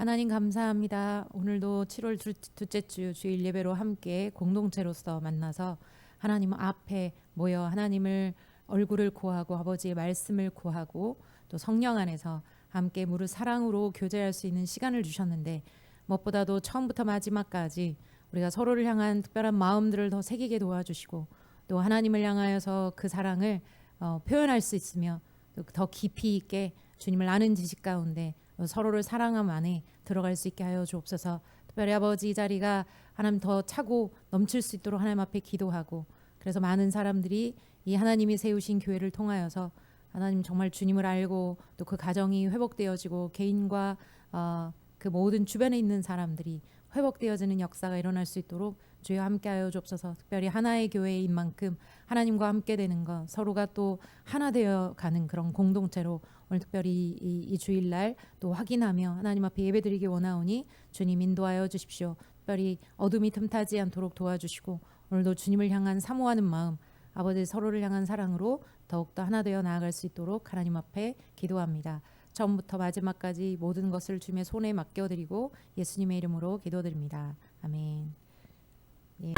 하나님 감사합니다. 오늘도 7월 둘째 주 주일 예배로 함께 공동체로서 만나서 하나님 앞에 모여 하나님을 얼굴을 구하고 아버지의 말씀을 구하고 또 성령 안에서 함께 무릇 사랑으로 교제할 수 있는 시간을 주셨는데 무엇보다도 처음부터 마지막까지 우리가 서로를 향한 특별한 마음들을 더 새기게 도와주시고 또 하나님을 향하여서 그 사랑을 표현할 수 있으며 또 더 깊이 있게 주님을 아는 지식 가운데 서로를 사랑함 안에 들어갈 수 있게 하여 주옵소서. 특별히 아버지 이 자리가 하나님 더 차고 넘칠 수 있도록 하나님 앞에 기도하고 그래서 많은 사람들이 이 하나님이 세우신 교회를 통하여서 하나님 정말 주님을 알고 또 그 가정이 회복되어지고 개인과 그 모든 주변에 있는 사람들이 회복되어지는 역사가 일어날 수 있도록 주여 함께하여 주옵소서. 특별히 하나의 교회인 만큼 하나님과 함께 되는 것 서로가 또 하나 되어 가는 그런 공동체로 오늘 특별히 이 주일날 또 확인하며 하나님 앞에 예배드리기 원하오니 주님 인도하여 주십시오. 특별히 어둠이 틈타지 않도록 도와주시고 오늘도 주님을 향한 사모하는 마음 아버지 서로를 향한 사랑으로 더욱더 하나 되어 나아갈 수 있도록 하나님 앞에 기도합니다. 처음부터 마지막까지 모든 것을 주님의 손에 맡겨드리고 예수님의 이름으로 기도드립니다. 아멘. 예.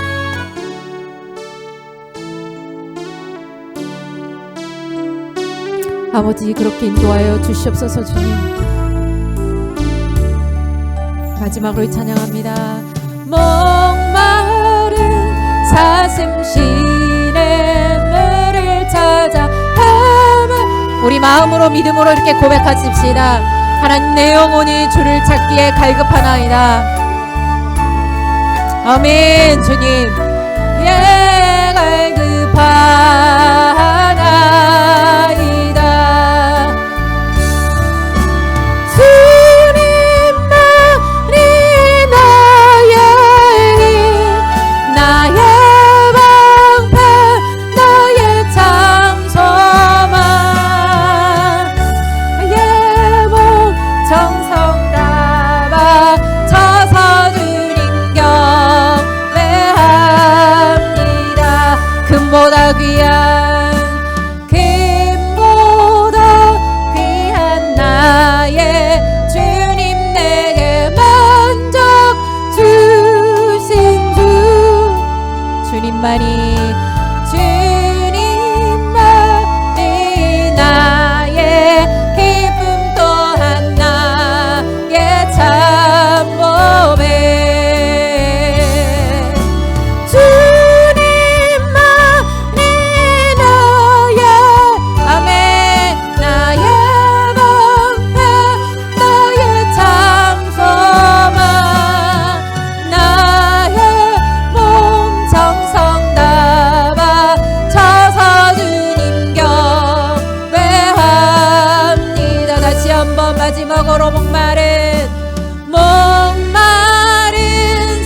아버지 그렇게 인도하여 주시옵소서. 주님 마지막으로 찬양합니다. 목마른 사슴신의 물을 찾아 우리 마음으로 믿음으로 이렇게 고백하십시다. 하나님 내 영혼이 주를 찾기에 갈급하나이다. 아멘. 주님 예 갈급하나이다. 주님만이 나의 힘 나의 방패 나의 장소만 정성 담아 서서 주님 경배합니다. 금보다 귀한 나의 주님 내게 만족 주신 주 주님만이 나의 기쁨 또한 나의 참모배 주님만이 나의 아멘 나의 방패 나의 장소만 나의 몸 정성 담아 서서 주님 경배합니다. 다시 한번 마지막으로 목마른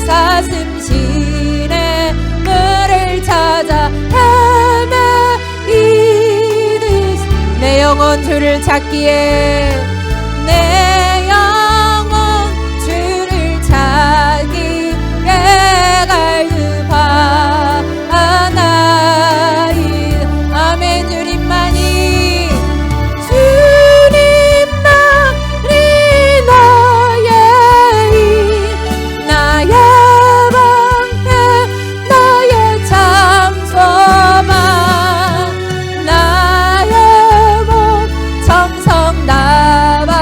사슴신의 물을 찾아 헤매이듯 내 영혼 주를 찾기에 내 영혼 주를 찾기에 갈급하나이다. 아멘. 주님만이 나의 힘 나의 방패 나의 장소만 나의 몸 정성 담아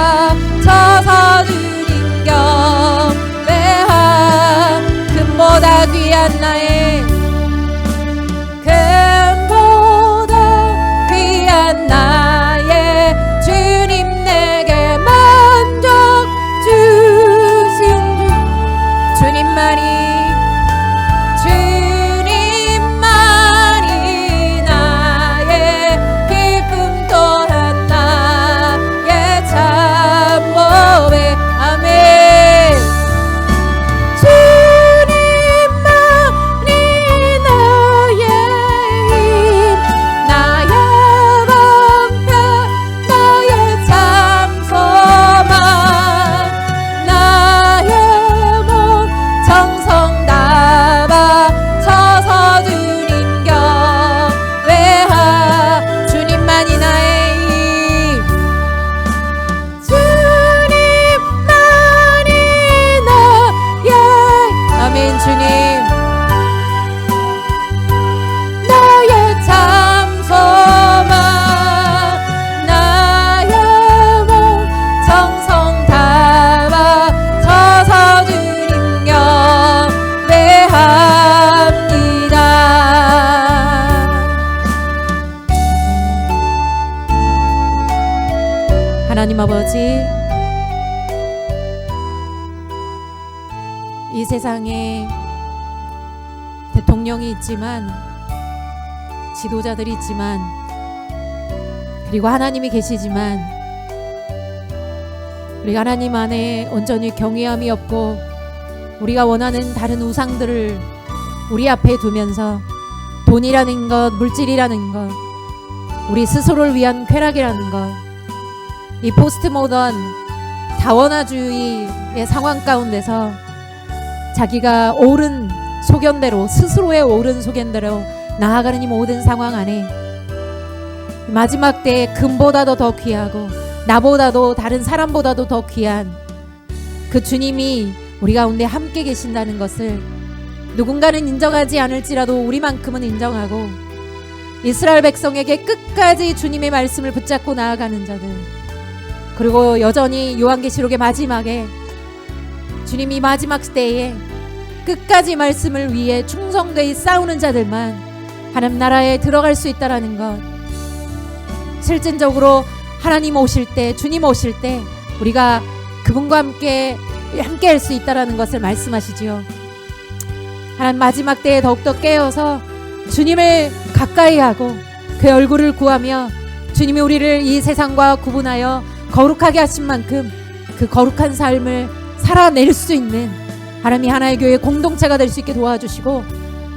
이 세상에 대통령이 있지만, 지도자들이 있지만, 그리고 하나님이 계시지만, 우리가 하나님 안에 온전히 경외함이 없고 우리가 원하는 다른 우상들을 우리 앞에 두면서 돈이라는 것, 물질이라는 것, 우리 스스로를 위한 쾌락이라는 것, 이 포스트 모던 다원화주의의 상황 가운데서 자기가 옳은 소견대로, 스스로의 옳은 소견대로 나아가는 이 모든 상황 안에 마지막 때에 금보다도 더 귀하고 나보다도, 다른 사람보다도 더 귀한 그 주님이 우리 가운데 함께 계신다는 것을 누군가는 인정하지 않을지라도 우리만큼은 인정하고, 이스라엘 백성에게 끝까지 주님의 말씀을 붙잡고 나아가는 자들, 그리고 여전히 요한계시록의 마지막에 주님이 마지막 때에 끝까지 말씀을 위해 충성되이 싸우는 자들만 하나님 나라에 들어갈 수 있다라는 것, 실질적으로 하나님 오실 때, 주님 오실 때 우리가 그분과 함께 할 수 있다라는 것을 말씀하시지요. 하나님 마지막 때에 더욱더 깨어서 주님을 가까이 하고 그 얼굴을 구하며 주님이 우리를 이 세상과 구분하여 거룩하게 하신 만큼 그 거룩한 삶을 살아낼 수 있는 하나님이 하나의 교회 공동체가 될 수 있게 도와주시고,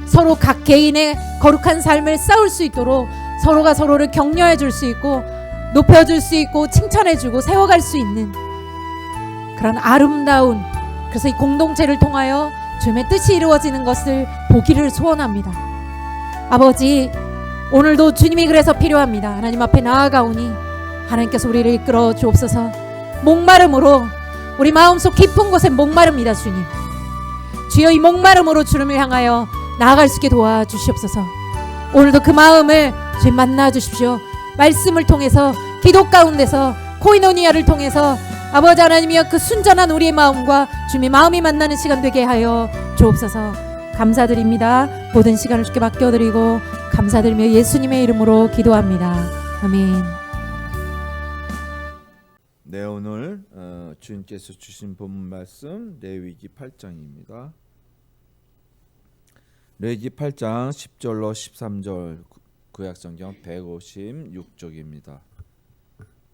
서로 각 개인의 거룩한 삶을 쌓을 수 있도록 서로가 서로를 격려해 줄 수 있고 높여줄 수 있고 칭찬해주고 세워갈 수 있는 그런 아름다운, 그래서 이 공동체를 통하여 주님의 뜻이 이루어지는 것을 보기를 소원합니다. 아버지, 오늘도 주님이 그래서 필요합니다. 하나님 앞에 나아가오니 하나님께서 우리를 이끌어 주옵소서. 목마름으로, 우리 마음속 깊은 곳에 목마릅니다. 주님, 주여 이 목마름으로 주님을 향하여 나아갈 수 있게 도와주시옵소서. 오늘도 그 마음을 주님 만나 주십시오. 말씀을 통해서, 기도 가운데서, 코이노니아를 통해서 아버지 하나님이여 그 순전한 우리의 마음과 주님의 마음이 만나는 시간 되게 하여 주옵소서. 감사드립니다. 모든 시간을 주께 맡겨드리고 감사드리며 예수님의 이름으로 기도합니다. 아멘. 네, 오늘 주님께서 주신 본문 말씀 레위기 8장입니다. 레위기 8장 10절로 13절, 구약성경 156쪽입니다.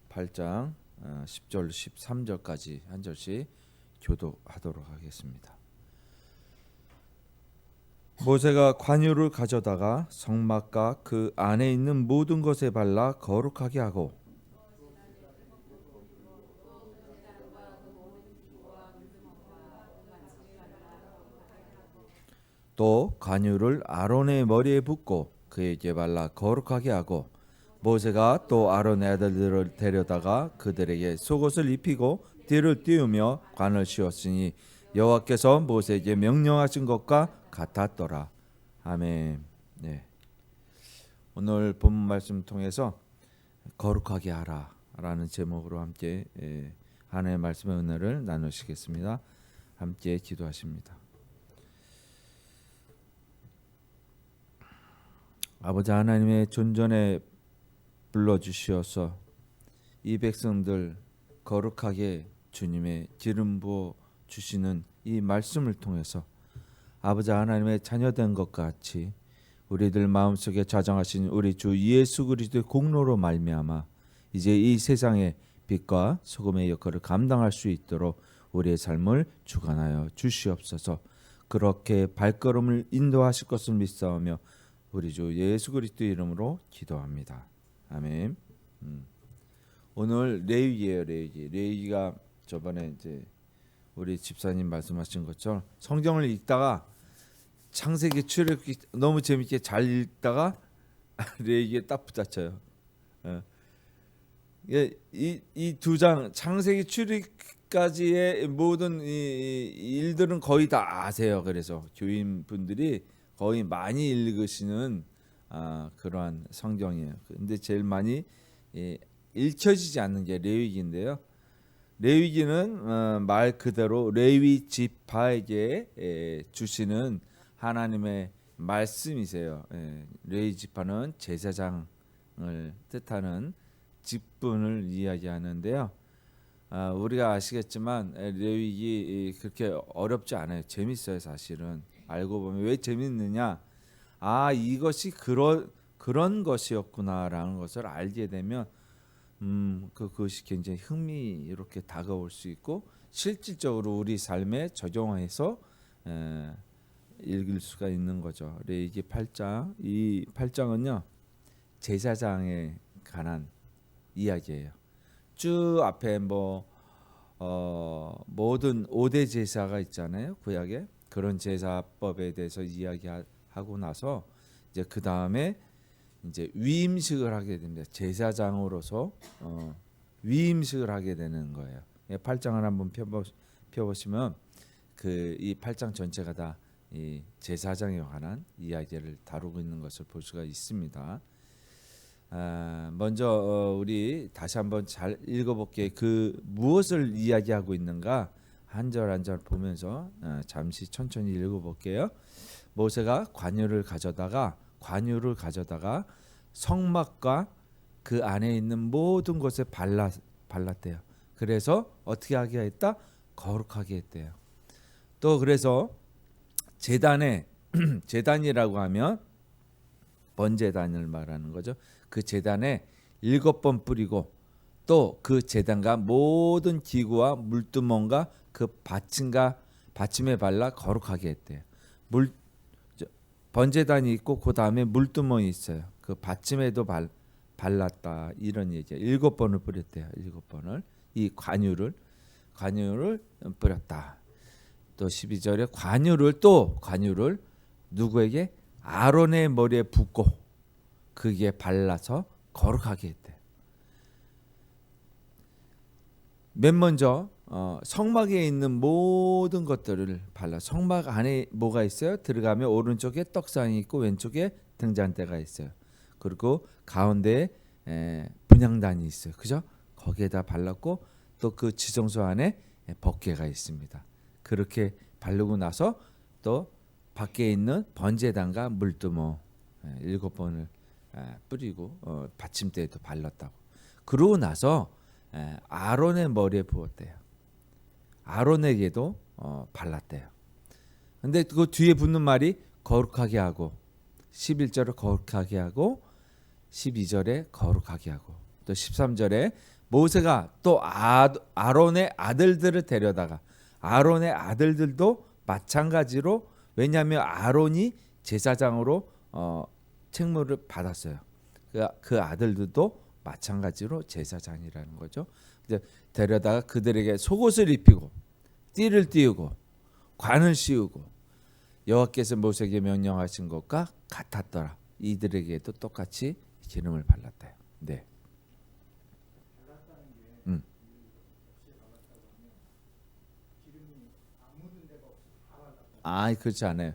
8장 10절 13절까지 한 절씩 교독하도록 하겠습니다. 모세가 관유를 가져다가 성막과 그 안에 있는 모든 것에 발라 거룩하게 하고, 또 관유를 아론의 머리에 붓고 그에게 발라 거룩하게 하고, 모세가 또 아론의 아들들을 데려다가 그들에게 속옷을 입히고 띠를 띄우며 관을 씌웠으니 여호와께서 모세에게 명령하신 것과 같았더라. 아멘. 네. 오늘 본문 말씀 통해서 거룩하게 하라라는 제목으로 함께 하나님의 말씀의 은혜를 나누시겠습니다. 함께 기도하십니다. 아버지 하나님의 존전에 불러주시어서 이 백성들 거룩하게 주님의 기름 부어 주시는 이 말씀을 통해서 아버지 하나님의 자녀된 것 같이 우리들 마음속에 자정하신 우리 주 예수 그리스도의 공로로 말미암아 이제 이 세상의 빛과 소금의 역할을 감당할 수 있도록 우리의 삶을 주관하여 주시옵소서. 그렇게 발걸음을 인도하실 것을 믿사오며 우리 주 예수 그리스도의 이름으로 기도합니다. 아멘. 오늘 레위기예요. 레위기가 저번에 이제 우리 집사님 말씀하신 것처럼 성경을 읽다가 창세기 출애굽기 너무 재밌게 잘 읽다가 레위기에 딱 붙잡혀요. 이 두 장 창세기 출애굽까지의 모든 이 일들은 거의 다 아세요. 그래서 교인 분들이 거의 많이 읽으시는 그러한 성경이에요. 근데 제일 많이 읽혀지지 않는 게 레위기인데요. 레위기는 말 그대로 레위 지파에게 주시는 하나님의 말씀이세요. 레위 지파는 제사장을 뜻하는 직분을 이야기하는데요. 우리가 아시겠지만 레위기 그렇게 어렵지 않아요. 재밌어요, 사실은. 알고 보면 왜 재밌느냐? 이것이 그런 것이었구나라는 것을 알게 되면 그것이 굉장히 흥미롭게 다가올 수 있고 실질적으로 우리 삶에 적용해서 읽을 수가 있는 거죠. 레위기 8장, 이 8장은요 제사장에 관한 이야기예요. 쭉 앞에 모든 5대 제사가 있잖아요. 구약에 그런 제사법에 대해서 이야기하고 나서 이제 그 다음에 이제 위임식을 하게 됩니다. 제사장으로서 위임식을 하게 되는 거예요. 8장을 한번 펴보시면 이 8장 전체가 다 이 제사장에 관한 이야기를 다루고 있는 것을 볼 수가 있습니다. 먼저 우리 다시 한번 잘 읽어볼게요. 그 무엇을 이야기하고 있는가 한 절 한 절 보면서 잠시 천천히 읽어볼게요. 모세가 관유를 가져다가 성막과 그 안에 있는 모든 곳에 발랐대요. 그래서 어떻게 하게 했다? 거룩하게 했대요. 또 그래서 제단이라고 하면 번제단을 말하는 거죠. 그 제단에 7번 뿌리고 또 그 제단과 모든 기구와 물두멍과 그 받침에 발라 거룩하게 했대요. 번제단이 있고 그 다음에 물두멍이 있어요. 그 받침에도 발랐다 이런 얘기예요. 7번을 뿌렸대요. 7번을 이 관유를 뿌렸다. 또 12절에 관유를 누구에게? 아론의 머리에 붓고 그게 발라서 거룩하게 했대. 맨 먼저 성막에 있는 모든 것들을 발라. 성막 안에 뭐가 있어요? 들어가면 오른쪽에 떡상이 있고 왼쪽에 등잔대가 있어요. 그리고 가운데에 분향단이 있어요. 그죠? 거기에다 발랐고 또 그 지성소 안에 법궤가 있습니다. 그렇게 바르고 나서 또 밖에 있는 번제단과 물두멍 7번을 뿌리고 받침대에도 발랐다고. 그러고 나서 아론의 머리에 부었대요. 아론에게도 발랐대요. 근데 그 뒤에 붙는 말이 거룩하게 하고 11절에 거룩하게 하고 12절에 거룩하게 하고 또 13절에 모세가 또 아론의 아들들을 데려다가 아론의 아들들도 마찬가지로 왜냐하면 아론이 제사장으로 책무를 받았어요. 그 아들들도 마찬가지로 제사장이라는 거죠. 이제 데려다가 그들에게 속옷을 입히고 띠를 띄우고 관을 씌우고 여호와께서 모세에게 명령하신 것과 같았더라. 이들에게도 똑같이 기름을 발랐대요. 네. 그렇지 않아요.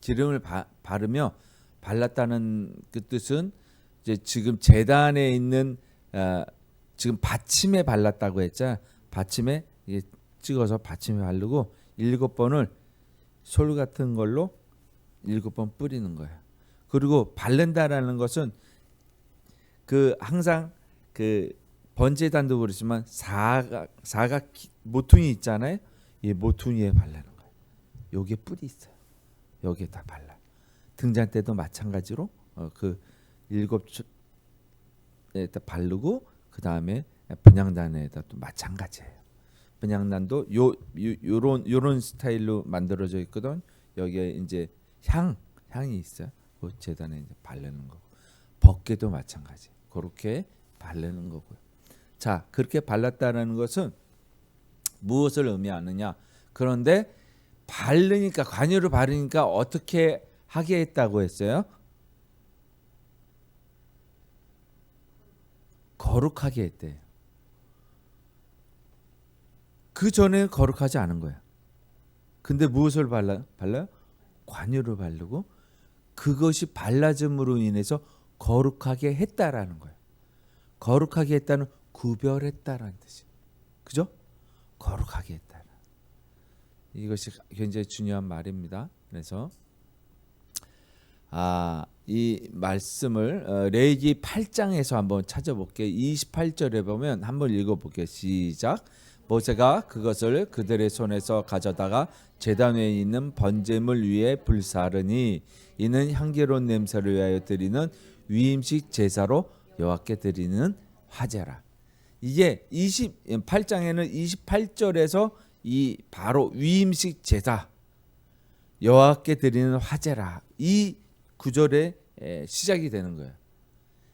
기름을 바르며 발랐다는 그 뜻은 이제 지금 제단에 있는 지금 받침에 발랐다고 했잖아요. 받침에 찍어서 받침에 바르고 7번을 솔 같은 걸로 7번 뿌리는 거예요. 그리고 바른다라는 것은 그 항상 그 번제단도 그렇지만 사각 모퉁이 있잖아요. 이 모퉁이에 바르는 거예요. 여기에 뿔이 있어요. 여기에 다 발라. 등잔대도 마찬가지로 그 7에다 바르고 그 다음에 분향단에다 또 마찬가지예요. 분향단도 요런 스타일로 만들어져 있거든. 여기에 이제 향이 있어요. 그 제단에 이제 바르는 거. 법궤도 마찬가지. 그렇게 바르는 거고요. 자, 그렇게 발랐다는 것은 무엇을 의미하느냐? 그런데 바르니까 관유를 바르니까 어떻게 하게 했다고 했어요? 거룩하게 했대요. 그 전에 거룩하지 않은 거야. 근데 무엇을 발라요? 관유를 바르고 그것이 발라짐으로 인해서 거룩하게 했다라는 거예요. 거룩하게 했다는 구별했다라는 뜻이에요. 그죠? 거룩하게 했다. 이것이 굉장히 중요한 말입니다. 그래서 이 말씀을 레위기 8장에서 한번 찾아볼게요. 28절에 보면 한번 읽어볼게요. 시작. 모세가 그것을 그들의 손에서 가져다가 제단 위에 있는 번제물 위에 불사르니 이는 향기로운 냄새를 위하여 드리는 위임식 제사로 여호와께 드리는 화제라. 이게 28장에는 28절에서 이 바로 위임식 제사 여호와께 드리는 화제라 이 구절에 시작이 되는 거예요.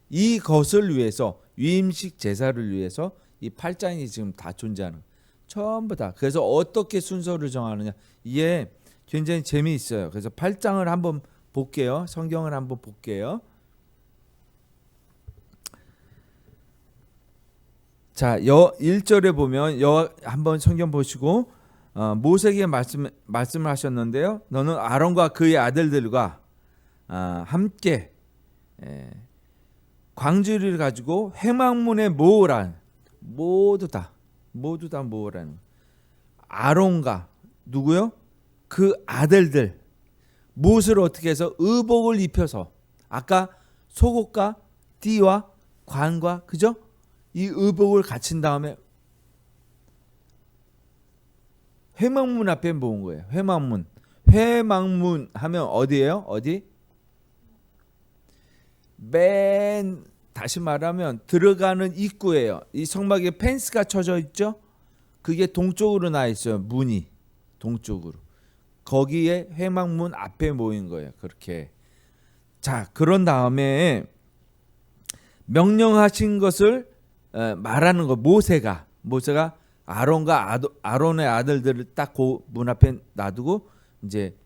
이것을 위해서 위임식 제사를 위해서 이 8장이 지금 다 존재하는 거예요. 전부 다. 그래서 어떻게 순서를 정하느냐 이게 굉장히 재미있어요. 그래서 8장을 한번 볼게요. 성경을 한번 볼게요. 자, 1절에 보면 한번 성경 보시고 모세에게 말씀을 하셨는데요. 너는 아론과 그의 아들들과 함께 광주리를 가지고 회막문에 모으라. 모두 다 모으라는. 아론과 누구요? 그 아들들 무엇을 어떻게 해서 의복을 입혀서 아까 속옷과 띠와 관과 그죠? 이 의복을 갖춘 다음에 회막문 앞에 모은 거예요. 회막문 하면 어디예요? 어디? 다시 말하면 들어가는 입구예요. 이 성막에 펜스가 쳐져 있죠? 그게 동쪽으로 나 있어요. 문이 동쪽으로. 거기에 회막문 앞에 모인 거예요. 그렇게. 자, 그런 다음에 명령하신 것을 말하는 거. 모세가 아론과 아론의 아들들을 딱 그 문 앞에 놔두고 이제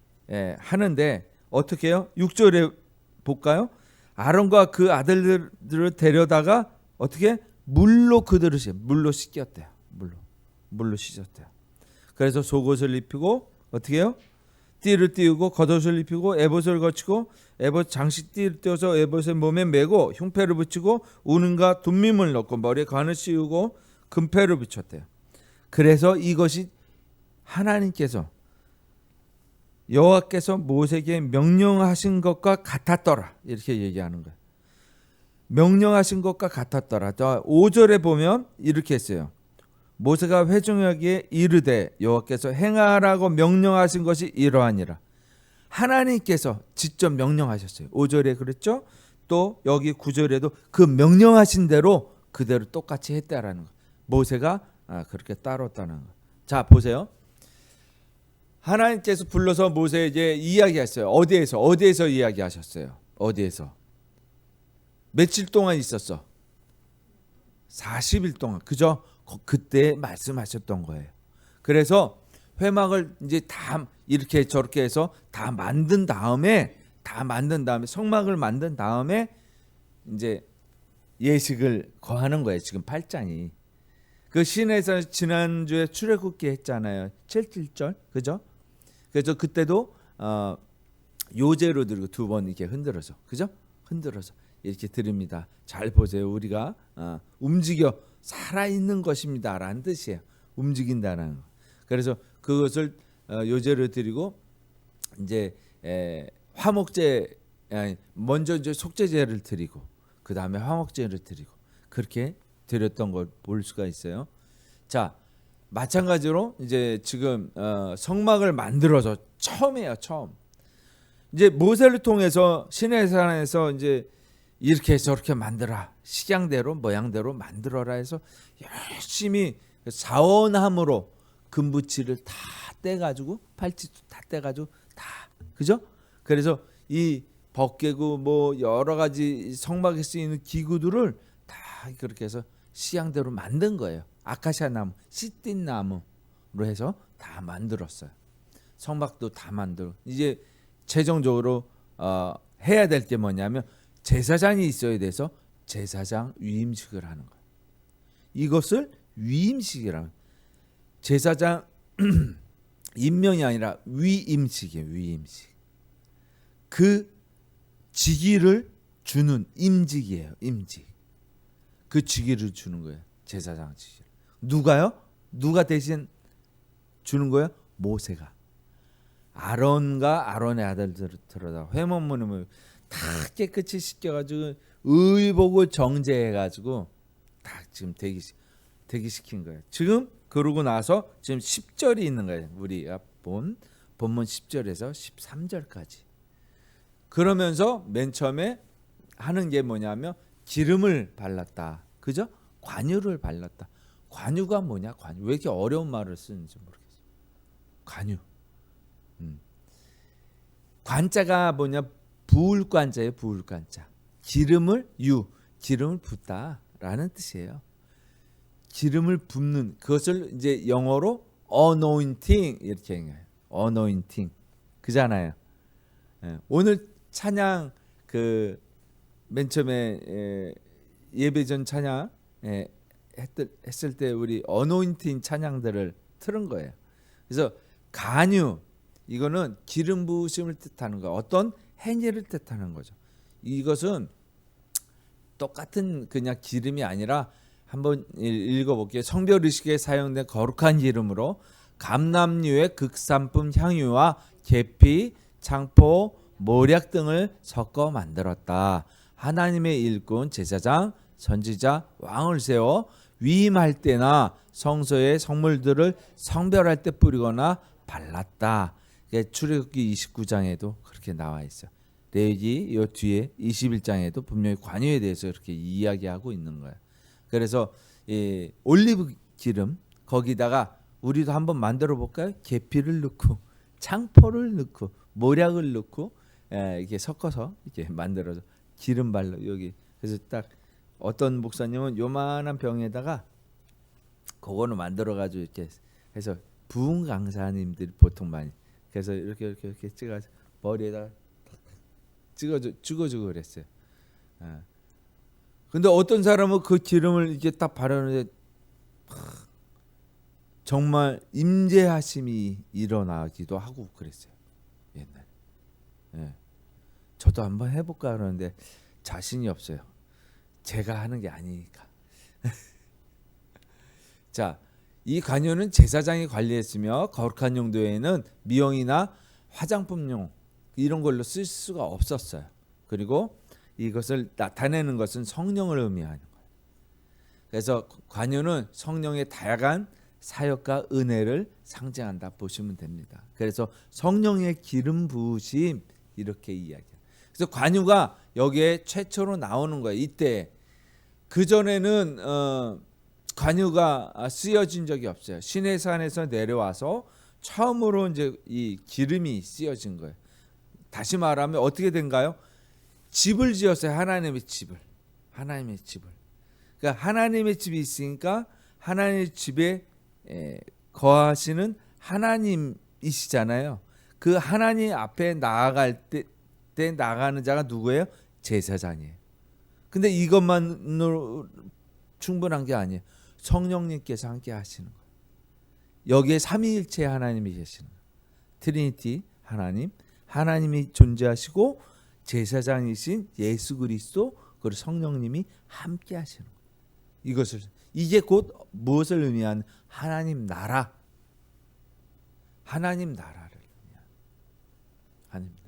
하는데 어떻게 해요? 6절에 볼까요? 아론과 그 아들들을 데려다가 어떻게 물로 씻겼대요. 물로 씻었대요. 그래서 속옷을 입히고 어떻게 해요? 띠를 띄우고 겉옷을 입히고 에봇을 거치고 에봇 장식 띠를 띄워서 에봇의 몸에 메고 흉패를 붙이고 우는과 둠밈을 넣고 머리에 관을 씌우고 금패를 붙였대요. 그래서 이것이 하나님께서 여호와께서 모세에게 명령하신 것과 같았더라 이렇게 얘기하는 거예요. 명령하신 것과 같았더라. 5절에 보면 이렇게 했어요. 모세가 회중에게 이르되 여호와께서 행하라고 명령하신 것이 이러하니라. 하나님께서 직접 명령하셨어요. 5절에 그랬죠. 또 여기 9절에도 그 명령하신 대로 그대로 똑같이 했다라는 거. 모세가 그렇게 따랐다는 거. 자, 보세요. 하나님께서 불러서 모세에게 이야기했어요. 어디에서 이야기하셨어요? 어디에서? 며칠 동안 있었어? 40일 동안. 그죠? 그때 말씀하셨던 거예요. 그래서 회막을 이제 다 이렇게 저렇게 해서 다 만든 다음에 성막을 만든 다음에 이제 예식을 거하는 거예요. 지금 8장이. 그 시내에서 지난주에 출애굽기 했잖아요. 7절. 그죠? 그래서 그때도 요제로 들고 두 번 이렇게 흔들어서. 그죠? 흔들어서 이렇게 드립니다. 잘 보세요. 우리가 움직여 살아있는 것입니다 라는 뜻이에요. 움직인다는 거. 그래서 그것을 요제로 드리고 이제 화목제 먼저 이제 속죄제를 드리고 그 다음에 화목제를 드리고 그렇게 드렸던 걸 볼 수가 있어요. 자, 마찬가지로 이제 지금 성막을 만들어서 처음이에요. 처음. 이제 모세를 통해서 시내산에서 이제 이렇게 저렇게 만들어 식양대로 모양대로 만들어라 해서 열심히 사원함으로 금붙이를 다 떼가지고 팔찌도 다 떼가지고 다 그죠? 그래서 이 법궤구 뭐 여러 가지 성막에 쓰이는 기구들을 다 그렇게 해서 식양대로 만든 거예요. 아카시아 나무, 시띠 나무로 해서 다 만들었어요. 성막도 다 만들고 이제 최종적으로 해야 될 게 뭐냐면 제사장이 있어야 돼서 제사장 위임식을 하는 거예요. 이것을 위임식이라고. 제사장 임명이 아니라 위임식이에요. 위임식. 그 직위를 주는 임직이에요. 임직. 그 직위를 주는 거예요. 제사장 직위. 누가요? 누가 대신 주는 거예요? 모세가. 아론과 아론의 아들들을 들어다 회막문에 다 깨끗이 씻겨가지고 의복을 정제해가지고 다 지금 대기시킨 거예요. 지금 그러고 나서 지금 10절이 있는 거예요. 우리가 본문 10절에서 13절까지. 그러면서 맨 처음에 하는 게 뭐냐면 기름을 발랐다. 그죠? 관유를 발랐다. 관유가 뭐냐? 관유. 왜 이렇게 어려운 말을 쓰는지 모르겠어요. 관유. 관자가 뭐냐? 부을 관자예요. 부을 관자. 기름을 붓다라는 뜻이에요. 기름을 붓는 그것을 이제 영어로 anointing 이렇게 얘기해요. anointing 그잖아요. 오늘 찬양 그 맨 처음에 예배 전 찬양 했을 때 우리 anointing 찬양들을 틀은 거예요. 그래서 간유 이거는 기름 부으심을 뜻하는 거, 어떤 행위를 뜻하는 거죠. 이것은 똑같은 그냥 기름이 아니라 한번 읽어볼게요. 성별 의식에 사용된 거룩한 기름으로 감람류의 극산품 향유와 계피, 창포, 모략 등을 섞어 만들었다. 하나님의 일꾼, 제사장, 선지자, 왕을 세워 위임할 때나 성소의 성물들을 성별할 때 뿌리거나 발랐다. 출애굽기 29장에도 그렇게 나와 있어요. 레위기 요 뒤에 21장에도 분명히 관유에 대해서 이렇게 이야기하고 있는 거예요. 그래서 올리브 기름 거기다가 우리도 한번 만들어 볼까요? 계피를 넣고 창포를 넣고 모략을 넣고 이렇게 섞어서 이렇게 만들어서 기름 발라 여기. 그래서 딱 어떤 목사님은 요만한 병에다가 그거는 만들어 가지고 이렇게 해서 부흥 강사님들이 보통 많이 그래서 이렇게 찍어서 머리에다 찍어주고 그랬어요. 근데 어떤 사람은 그 기름을 이렇게 딱 바르는데 정말 임재하심이 일어나기도 하고 그랬어요. 옛날에. 저도 한번 해볼까 하는데 자신이 없어요. 제가 하는 게 아니니까. 자, 이 관유는 제사장이 관리했으며 거룩한 용도에는 미용이나 화장품용 이런 걸로 쓸 수가 없었어요. 그리고 이것을 나타내는 것은 성령을 의미하는 거예요. 그래서 관유는 성령의 다양한 사역과 은혜를 상징한다 보시면 됩니다. 그래서 성령의 기름 부으심 이렇게 이야기해요. 그래서 관유가 여기에 최초로 나오는 거예요. 이때 그 전에는 관유가 쓰여진 적이 없어요. 시내산에서 내려와서 처음으로 이제 이 기름이 쓰여진 거예요. 다시 말하면 어떻게 된가요? 집을 지었어요. 하나님의 집을. 그러니까 하나님의 집이 있으니까 하나님의 집에 거하시는 하나님이시잖아요. 그 하나님 앞에 나아갈 때 나가는 자가 누구예요? 제사장이에요. 근데 이것만으로 충분한 게 아니에요. 성령님께서 함께 하시는 거예요. 여기에 삼위일체 하나님이 계시는 거예요. 트리니티 하나님이 존재하시고 제사장이신 예수 그리스도 그리고 성령님이 함께 하시는 거예요. 이게 곧 무엇을 의미하는 하나님 나라를 의미하는 하나님 나라.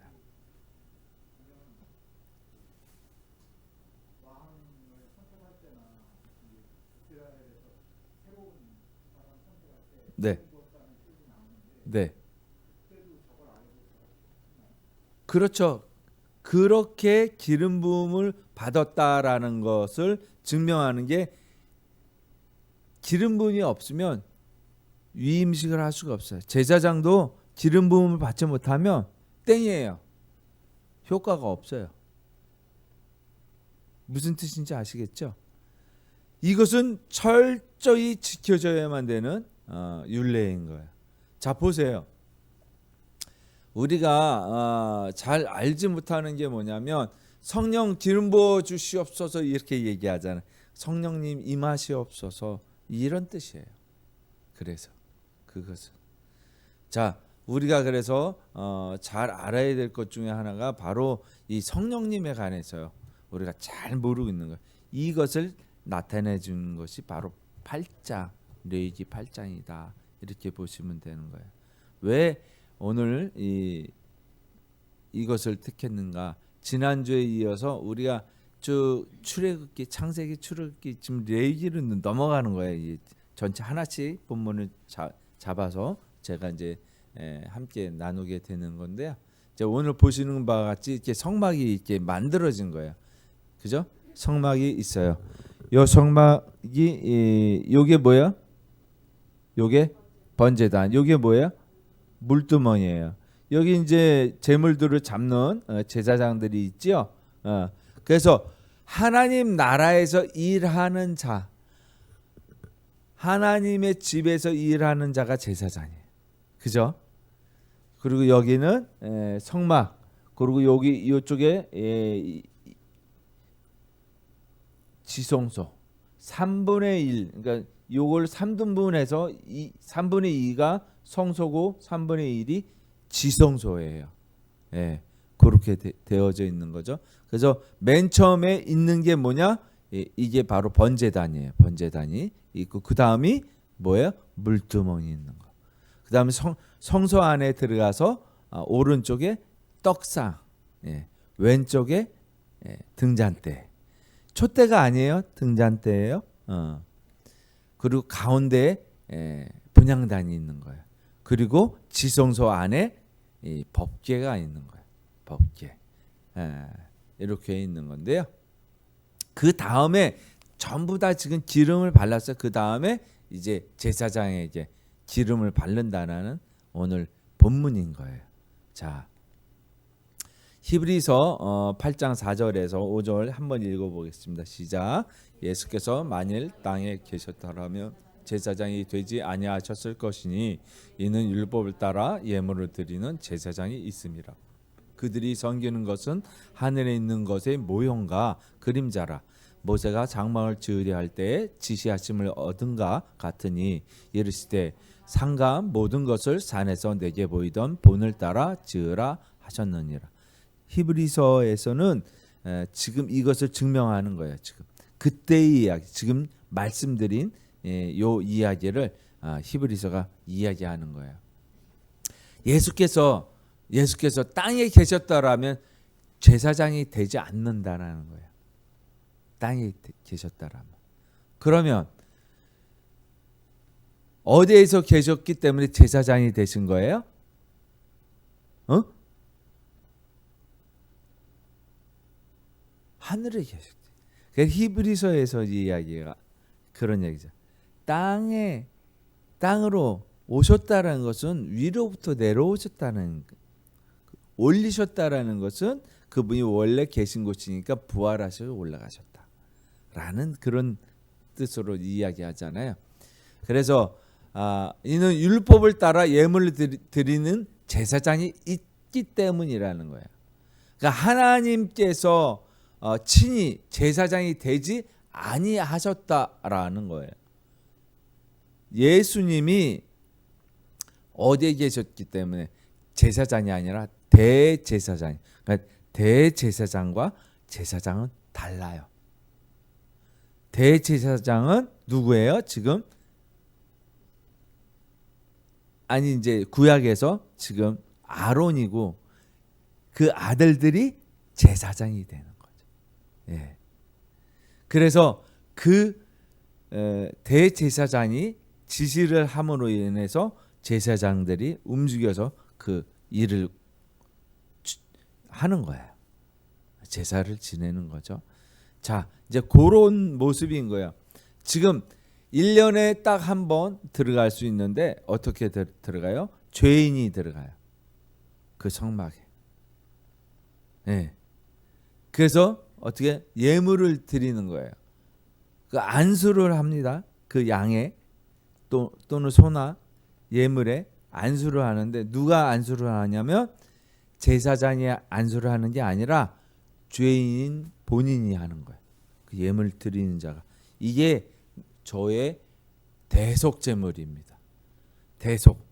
네. 그렇죠. 그렇게 기름 부음을 받았다라는 것을 증명하는 게 기름 부음이 없으면 위임식을 할 수가 없어요. 제사장도 기름 부음을 받지 못하면 땡이에요. 효과가 없어요. 무슨 뜻인지 아시겠죠? 이것은 철저히 지켜져야만 되는 율례인 거예요. 자, 보세요. 우리가 잘 알지 못하는 게 뭐냐면 성령 기름 부어 주시옵소서 이렇게 얘기하잖아요. 성령님 임하시옵소서 이런 뜻이에요. 그래서 그것은 자, 우리가 그래서 잘 알아야 될 것 중에 하나가 바로 이 성령님에 관해서요. 우리가 잘 모르고 있는 거예요. 이것을 나타내 주는 것이 바로 8장 레위기 8장이다. 이렇게 보시면 되는 거예요. 왜 오늘 이것을 택했는가? 지난주에 이어서 우리가 쭉 출애굽기, 창세기, 출애굽기 지금 레위기로 넘어가는 거예요. 이 전체 하나씩 본문을 잡아서 제가 이제 함께 나누게 되는 건데요. 이제 오늘 보시는 바와 같이 이렇게 성막이 이렇게 만들어진 거예요. 그죠? 성막이 있어요. 요 성막이 요게 뭐야? 요게 번제단. 요게 뭐야? 물두멍이에요. 여기 이제 제물들을 잡는 제사장들이 있죠. 그래서 하나님 나라에서 일하는 자, 하나님의 집에서 일하는 자가 제사장이에요. 그죠? 그리고 여기는 성막, 그리고 여기 이쪽에 지성소 3분의 1, 그러니까 요걸 3등분해서 3분의 2가 성소고 3분의 1이 지성소예요. 예, 그렇게 되어져 있는 거죠. 그래서 맨 처음에 있는 게 뭐냐? 이게 바로 번제단이에요. 번제단이 있고 그 다음이 뭐예요? 물두멍이 있는 거. 그 다음에 성소 안에 들어가서 오른쪽에 떡상, 왼쪽에 등잔대. 촛대가 아니에요. 등잔대예요. 그리고 가운데에 분향단이 있는 거예요. 그리고 지성소 안에 이 법궤가 있는 거예요. 법궤. 이렇게 있는 건데요. 그 다음에 전부 다 지금 기름을 발랐어요. 그 다음에 이제 제사장에게 기름을 바른다는 오늘 본문인 거예요. 자, 히브리서 8장 4절에서 5절 한번 읽어보겠습니다. 시작. 예수께서 만일 땅에 계셨더라면 제사장이 되지 아니하셨을 것이니 이는 율법을 따라 예물을 드리는 제사장이 있음이라. 그들이 섬기는 것은 하늘에 있는 것의 모형과 그림자라. 모세가 장막을 지으려 할 때에 지시하심을 얻은가 같으니 이르시되 산과 모든 것을 산에서 내게 보이던 본을 따라 지으라 하셨느니라. 히브리서에서는 지금 이것을 증명하는 거예요. 지금 그때의 이야기, 지금 말씀드린 요 이야기를 히브리서가 이야기하는 거예요. 예수께서 땅에 계셨다라면 제사장이 되지 않는다라는 거예요. 땅에 계셨다라면. 그러면 어디에서 계셨기 때문에 제사장이 되신 거예요? 하늘에 계셨대. 그러니까 히브리서에서 이야기가 그런 얘기죠. 땅으로 오셨다는 것은 위로부터 내려오셨다는, 올리셨다라는 것은 그분이 원래 계신 곳이니까 부활하셔서 올라가셨다라는 그런 뜻으로 이야기하잖아요. 그래서 이는 율법을 따라 예물을 드리는 제사장이 있기 때문이라는 거예요. 그러니까 하나님께서 친히 제사장이 되지 아니하셨다라는 거예요. 예수님이 어디에 계셨기 때문에 제사장이 아니라 대제사장. 그러니까 대제사장과 제사장은 달라요. 대제사장은 누구예요? 지금 이제 구약에서 지금 아론이고 그 아들들이 제사장이 되는 거죠. 예. 그래서 그 대제사장이 지시를 함으로 인해서 제사장들이 움직여서 그 일을 하는 거예요. 제사를 지내는 거죠. 자, 이제 그런 모습인 거예요. 지금 1년에 딱 한 번 들어갈 수 있는데 어떻게 들어가요? 죄인이 들어가요. 그 성막에. 네. 그래서 어떻게 예물을 드리는 거예요. 그 안수를 합니다. 그 양에 또는 소나 예물에 안수를 하는데 누가 안수를 하냐면 제사장이 안수를 하는 게 아니라 죄인인 본인이 하는 거예요. 그 예물 드리는 자가. 이게 저의 대속 제물입니다. 대속.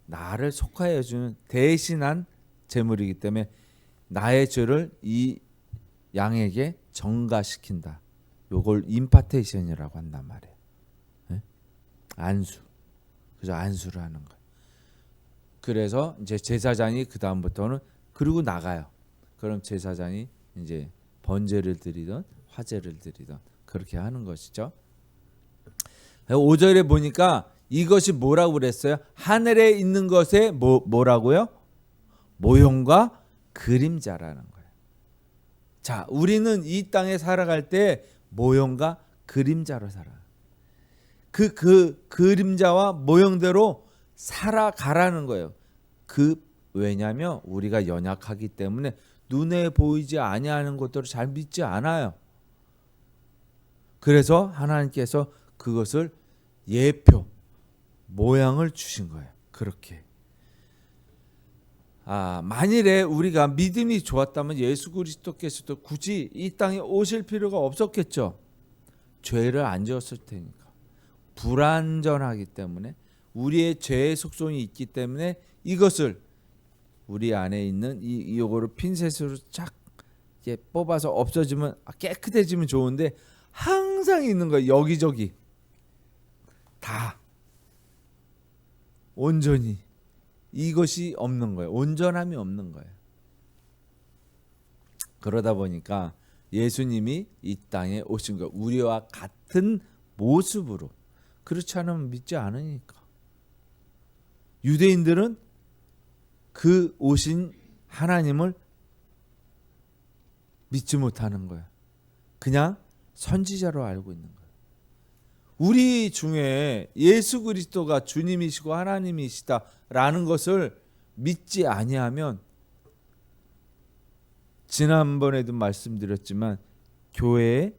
나를 속하여 주는 대신한 제물이기 때문에 나의 죄를 이 양에게 전가시킨다. 요걸 임파테이션이라고 한단 말이에요. 네? 안수. 그래서 안수를 하는 거예요. 그래서 이제 제사장이 그 다음부터는 그리고 나가요. 그럼 제사장이 이제 번제를 드리던 화제를 드리던 그렇게 하는 것이죠. 5절에 보니까 이것이 뭐라고 그랬어요? 하늘에 있는 것의 뭐라고요? 모형과 그림자라는 거예요. 자, 우리는 이 땅에 살아갈 때 모형과 그림자로 살아. 그 그림자와 모형대로 살아가라는 거예요. 왜냐하면 우리가 연약하기 때문에 눈에 보이지 아니하는 것들을 잘 믿지 않아요. 그래서 하나님께서 그것을 예표, 모양을 주신 거예요. 그렇게. 만일에 우리가 믿음이 좋았다면 예수 그리스도께서도 굳이 이 땅에 오실 필요가 없었겠죠. 죄를 안 지었을 테니까. 불완전하기 때문에 우리의 죄의 속성이 있기 때문에 이것을 우리 안에 있는 요거를 핀셋으로 쫙 이렇게 뽑아서 없어지면 깨끗해지면 좋은데 항상 있는 거예요. 여기저기 다 온전히 이것이 없는 거예요. 온전함이 없는 거예요. 그러다 보니까 예수님이 이 땅에 오신 거 우리와 같은 모습으로 그렇지 않으면 믿지 않으니까. 유대인들은 그 오신 하나님을 믿지 못하는 거예요. 그냥 선지자로 알고 있는 거예요. 우리 중에 예수 그리스도가 주님이시고 하나님이시다라는 것을 믿지 아니하면 지난번에도 말씀드렸지만 교회에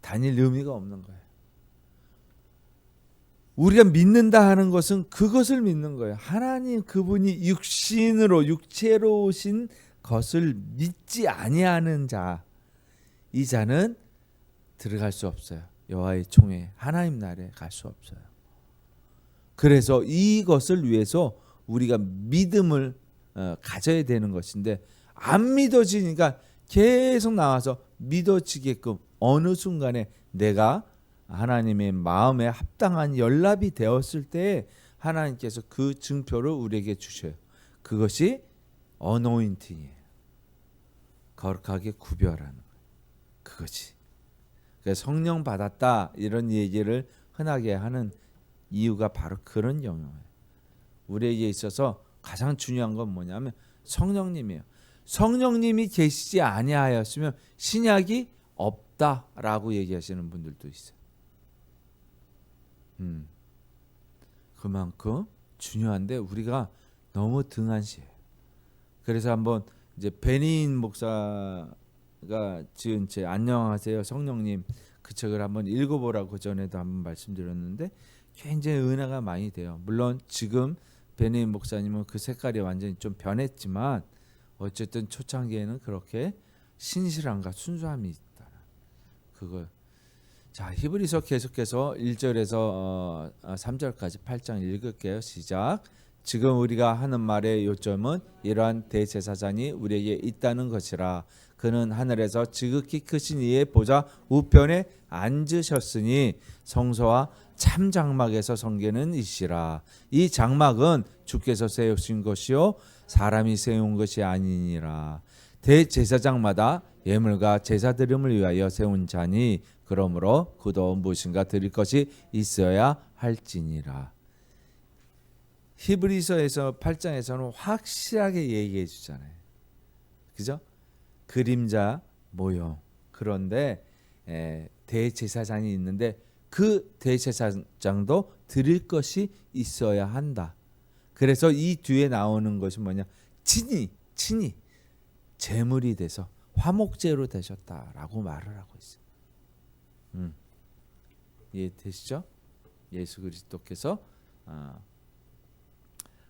다닐 의미가 없는 거예요. 우리가 믿는다 하는 것은 그것을 믿는 거예요. 하나님 그분이 육체로 오신 것을 믿지 아니하는 자, 이 자는 들어갈 수 없어요. 여호와의 총회 하나님 나라에 갈 수 없어요. 그래서 이것을 위해서 우리가 믿음을 가져야 되는 것인데 안 믿어지니까 계속 나와서 믿어지게끔 어느 순간에 내가 하나님의 마음에 합당한 연합이 되었을 때 하나님께서 그 증표를 우리에게 주셔요. 그것이 어노인팅이에요. 거룩하게 구별하는 거예요. 그것이. 그래서 성령 받았다 이런 얘기를 흔하게 하는 이유가 바로 그런 영역이에요. 우리에게 있어서 가장 중요한 건 뭐냐면 성령님이에요. 성령님이 계시지 아니하였으면 신약이 없다라고 얘기하시는 분들도 있어요. 그만큼 중요한데 우리가 너무 등한시해요. 그래서 한번 이제 베니인 목사가 지은 제 안녕하세요 성령님 그 책을 한번 읽어보라고 전에도 한번 말씀드렸는데 굉장히 은혜가 많이 돼요. 물론 지금 베니인 목사님은 그 색깔이 완전히 좀 변했지만 어쨌든 초창기에는 그렇게 신실함과 순수함이 있다. 그걸 자 히브리서 계속해서 1절에서 3절까지 8장 읽을게요. 시작. 지금 우리가 하는 말의 요점은 이러한 대제사장이 우리에게 있다는 것이라. 그는 하늘에서 지극히 크신 이의 보좌 우편에 앉으셨으니 성소와 참 장막에서 섬기는 이시라. 이 장막은 주께서 세우신 것이요 사람이 세운 것이 아니니라. 대제사장마다 예물과 제사 드림을 위하여 세운 자니 그러므로 그도 무엇인가 드릴 것이 있어야 할지니라. 히브리서에서 8장에서는 확실하게 얘기해 주잖아요. 그죠? 그림자 모형. 그런데 대제사장이 있는데 그 대제사장도 드릴 것이 있어야 한다. 그래서 이 뒤에 나오는 것이 뭐냐? 친히 제물이 돼서 화목제로 되셨다라고 말을 하고 있어요. 이해되시죠? 예수 그리스도께서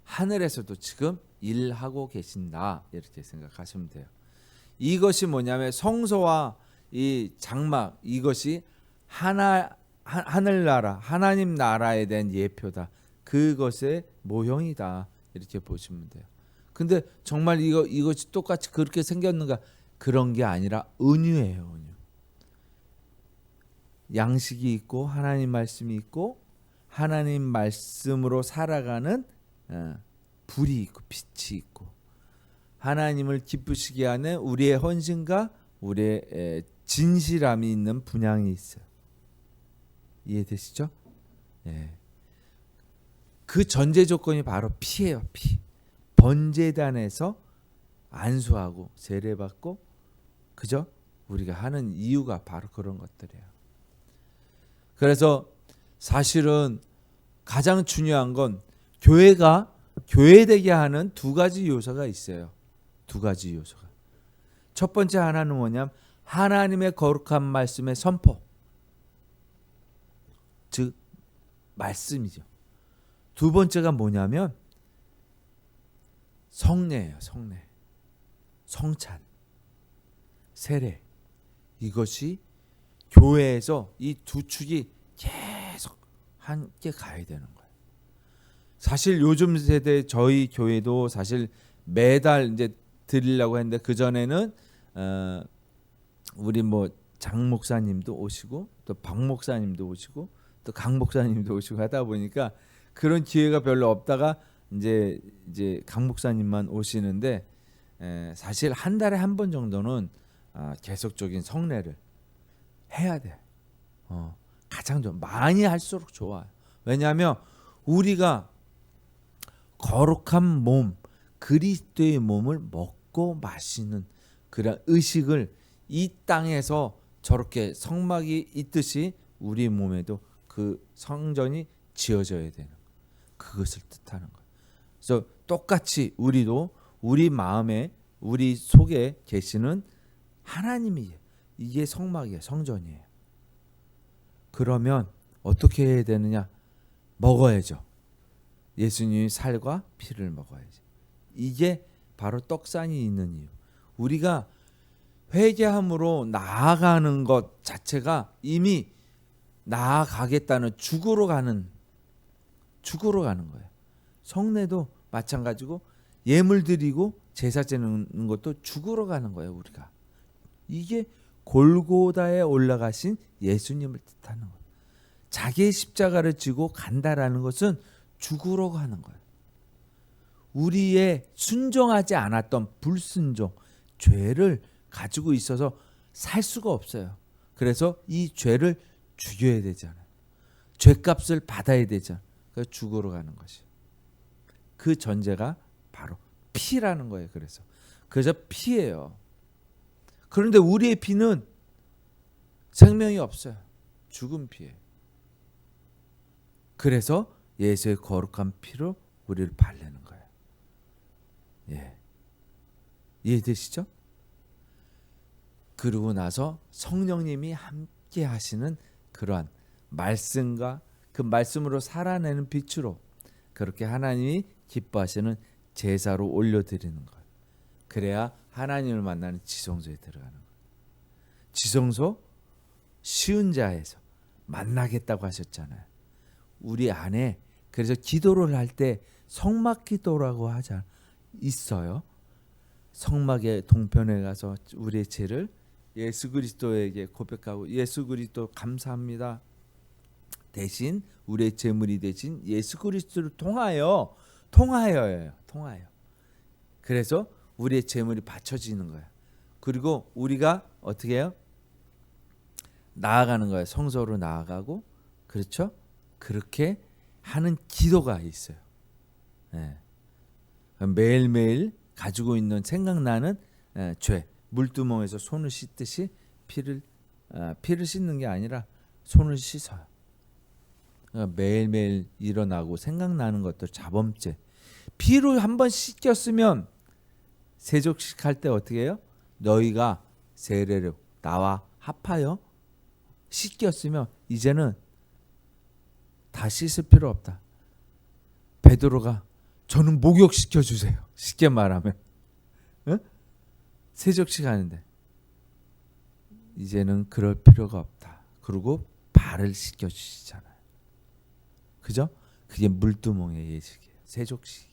하늘에서도 지금 일하고 계신다 이렇게 생각하시면 돼요. 이것이 뭐냐면 성소와 이 장막 이것이 하늘나라 하나님 나라에 대한 예표다. 그것의 모형이다 이렇게 보시면 돼요. 근데 정말 이것이 똑같이 그렇게 생겼는가? 그런 게 아니라 은유예요. 은유. 양식이 있고 하나님 말씀이 있고 하나님 말씀으로 살아가는 불이 있고 빛이 있고 하나님을 기쁘시게 하는 우리의 헌신과 우리의 진실함이 있는 분향이 있어요. 이해되시죠? 예. 그 전제 조건이 바로 피예요. 피. 번제단에서 안수하고 세례받고, 그죠? 우리가 하는 이유가 바로 그런 것들이에요. 그래서 사실은 가장 중요한 건 교회가 교회되게 하는 두 가지 요소가 있어요. 두 가지 요소가. 첫 번째 하나는 뭐냐면 하나님의 거룩한 말씀의 선포, 즉 말씀이죠. 두 번째가 뭐냐면 성례예요. 성례, 성찬, 세례. 이것이 교회에서 이 두 축이 계속 함께 가야 되는 거예요. 사실 요즘 세대 저희 교회도 사실 매달 이제 드리려고 했는데, 그 전에는 우리 뭐 장 목사님도 오시고 또 박 목사님도 오시고 또 강 목사님도 오시고 하다 보니까 그런 기회가 별로 없다가 이제 강 목사님만 오시는데, 사실 한 달에 한 번 정도는 계속적인 성례를 해야 돼. 가장 좀 많이 할수록 좋아요. 왜냐하면 우리가 거룩한 몸, 그리스도의 몸을 먹고 마시는 그런 의식을 이 땅에서 저렇게 성막이 있듯이 우리 몸에도 그 성전이 지어져야 되는, 그것을 뜻하는 거예요. 그래서 똑같이 우리도 우리 마음에, 우리 속에 계시는 하나님이, 이게 성막이에요. 성전이에요. 그러면 어떻게 해야 되느냐? 먹어야죠. 예수님의 살과 피를 먹어야죠. 이게 바로 떡상이 있는 이유. 우리가 회개함으로 나아가는 것 자체가 이미 나아가겠다는 죽으러 가는 거예요. 성례도 마찬가지고 예물 드리고 제사 지내는 것도 죽으러 가는 거예요. 우리가 이게 골고다에 올라가신 예수님을 뜻하는 거예요. 자기의 십자가를 지고 간다라는 것은 죽으러 가는 거예요. 우리의 순종하지 않았던 불순종, 죄를 가지고 있어서 살 수가 없어요. 그래서 이 죄를 죽여야 되잖아요. 죄값을 받아야 되잖아요. 그래서 죽으러 가는 것이. 그 전제가 바로 피라는 거예요. 그래서 피예요. 그런데 우리의 피는 생명이 없어요. 죽은 피예요. 그래서 예수의 거룩한 피로 우리를 바르는 거예요. 예. 이해되시죠? 그러고 나서 성령님이 함께 하시는 그러한 말씀과 그 말씀으로 살아내는 빛으로 그렇게 하나님이 기뻐하시는 제사로 올려드리는 거예요. 그래야 하나님을 만나는 지성소에 들어가는 거예요. 지성소 쉬운 자에서 만나겠다고 하셨잖아요. 우리 안에 그래서 기도를 할 때 성막 기도라고 하자 있어요. 성막의 동편에 가서 우리의 죄를 예수 그리스도에게 고백하고, 예수 그리스도 감사합니다. 대신 우리의 제물이 되신 예수 그리스도를 통하여예요. 그래서 우리의 제물이 바쳐지는 거예요. 그리고 우리가 어떻게 해요? 나아가는 거예요. 성소로 나아가고, 그렇죠? 그렇게 하는 기도가 있어요. 네. 매일매일 가지고 있는 생각나는 죄, 물두멍에서 손을 씻듯이 피를 씻는 게 아니라 손을 씻어요. 그러니까 매일매일 일어나고 생각나는 것들, 자범죄. 피로 한번 씻겼으면 세족식 할 때 어떻게 해요? 너희가 세례로 나와 합하여 씻겼으면 이제는 다 씻을 필요 없다. 베드로가 저는 목욕시켜 주세요. 쉽게 말하면. 응? 세족식 하는데 이제는 그럴 필요가 없다. 그리고 발을 씻겨 주시잖아요. 그죠? 그게 물두멍의 예식이에요. 세족식.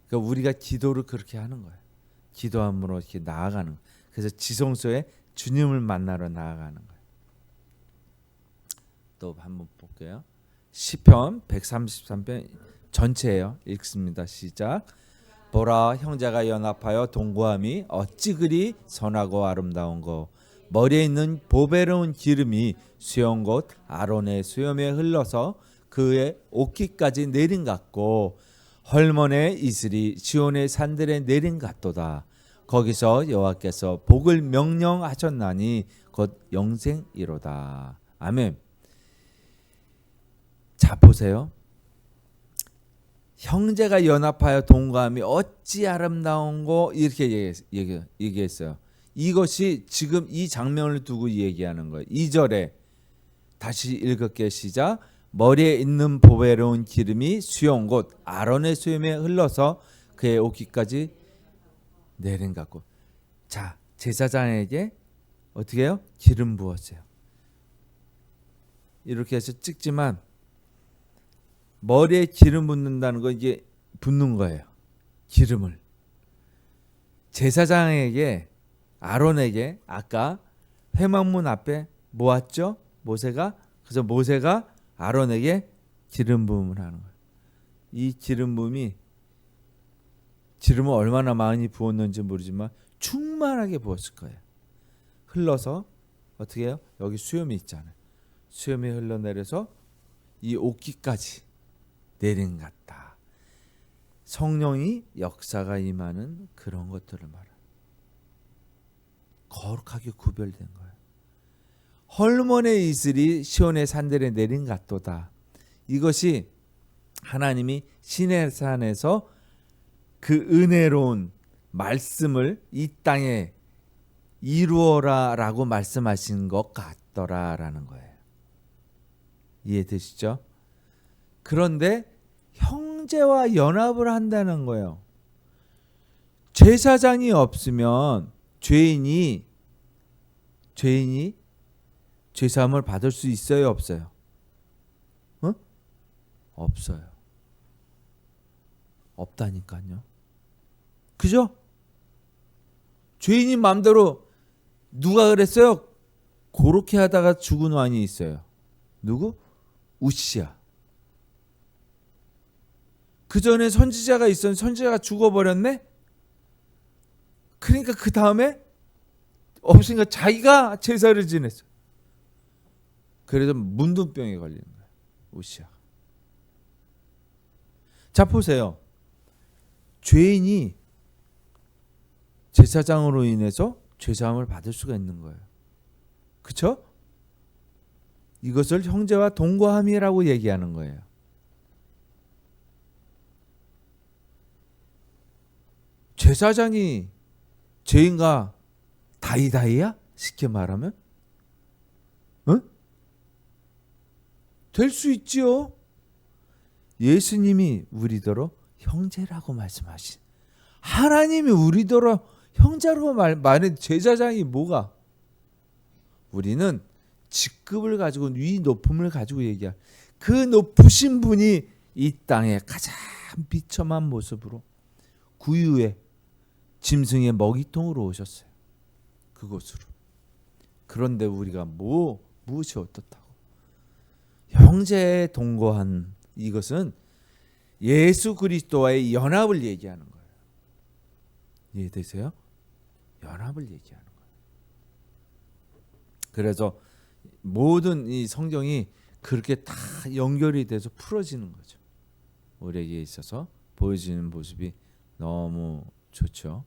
그러니까 우리가 기도를 그렇게 하는 거예요. 기도함으로 이렇게 나아가는 거예요. 그래서 지성소에 주님을 만나러 나아가는 거예요. 또 한번 볼게요. 시편 133편 전체예요. 읽습니다. 시작. 보라, 형제가 연합하여 동거함이 어찌 그리 선하고 아름다운고. 머리에 있는 보배로운 기름이 수염 곧 아론의 수염에 흘러서 그의 옷깃까지 내린 같고 헐몬의 이슬이 시온의 산들에 내린 같도다. 거기서 여호와께서 복을 명령하셨나니 곧 영생이로다. 아멘. 자, 보세요. 형제가 연합하여 동거함이 어찌 아름다운고 이렇게 얘기했어요. 이것이 지금 이 장면을 두고 얘기하는 거예요. 2절에 다시 읽을게요. 시작. 머리에 있는 보배로운 기름이 수염 곧 아론의 수염에 흘러서 그의 옷깃까지 내린 같고. 자, 제사장에게 어떻게 해요? 기름 부었어요. 이렇게 해서 찍지만 머리에 기름 붓는다는 건 이게 붓는 거예요. 기름을. 제사장에게 아론에게 아까 회막문 앞에 모았죠? 모세가. 그래서 모세가 아론에게 기름 부음을 하는 거예요. 이 기름 부음이 기름을 얼마나 많이 부었는지 모르지만 충만하게 부었을 거예요. 흘러서 어떻게 해요? 여기 수염이 있잖아요. 수염이 흘러내려서 이 옷깃까지 내린 같다. 성령이 역사가 임하는 그런 것들을 말해요. 거룩하게 구별된 거예요. 헐몬의 이슬이 시온의 산들에 내린 같도다. 이것이 하나님이 시내산에서 그 은혜로운 말씀을 이 땅에 이루어라라고 말씀하신 것 같더라라는 거예요. 이해되시죠? 그런데 형제와 연합을 한다는 거예요. 제사장이 없으면 죄인이 죄사함을 받을 수 있어요, 없어요? 없어요. 없다니까요. 그죠? 죄인이 마음대로 누가 그랬어요? 그렇게 하다가 죽은 왕이 있어요. 누구? 우시야. 그 전에 선지자가 있었는데 선지자가 죽어버렸네? 그러니까 그 다음에 없으니까 자기가 제사를 지냈어. 그래서 문둥병에 걸리는 거야. 우시야. 자, 보세요. 죄인이 제사장으로 인해서 죄사함을 받을 수가 있는 거예요. 그렇죠? 이것을 형제와 동거함이라고 얘기하는 거예요. 제사장이 죄인과 다이다이야? 쉽게 말하면? 될 수 있지요. 예수님이 우리더러 형제라고 말씀하신, 하나님이 우리더러 형제라고 말해. 제사장이 뭐가? 우리는 직급을 가지고 위 높음을 가지고 얘기할 그 높으신 분이 이 땅에 가장 비참한 모습으로 구유에 짐승의 먹이통으로 오셨어요. 그곳으로. 그런데 우리가 무엇이 어떻다고? 형제에 동거한 이것은 예수 그리스도와의 연합을 얘기하는 거예요. 이해되세요? 연합을 얘기하는 거예요. 그래서 모든 이 성경이 그렇게 다 연결이 돼서 풀어지는 거죠. 우리에게 있어서 보여지는 모습이 너무 좋죠.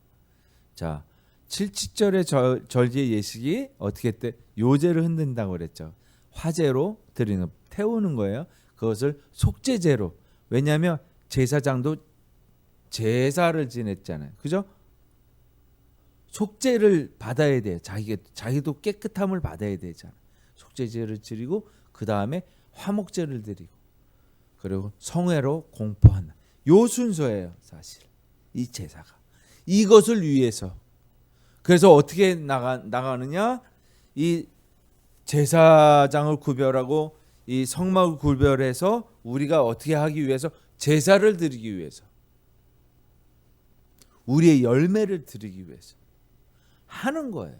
자, 7절의 절기의 예식이 어떻게 했대? 요제를 흔든다고 그랬죠. 화제로 드리는, 태우는 거예요. 그것을 속죄제로. 왜냐하면 제사장도 제사를 지냈잖아요. 그죠? 속죄를 받아야 돼요. 자기도 깨끗함을 받아야 되잖아요. 속죄제를 드리고 그 다음에 화목제를 드리고 그리고 성회로 공포한다. 요 순서예요, 사실. 이 제사가. 이것을 위해서. 그래서 어떻게 나가느냐? 이 제사장을 구별하고 이 성막을 구별해서 우리가 어떻게 하기 위해서? 제사를 드리기 위해서. 우리의 열매를 드리기 위해서 하는 거예요.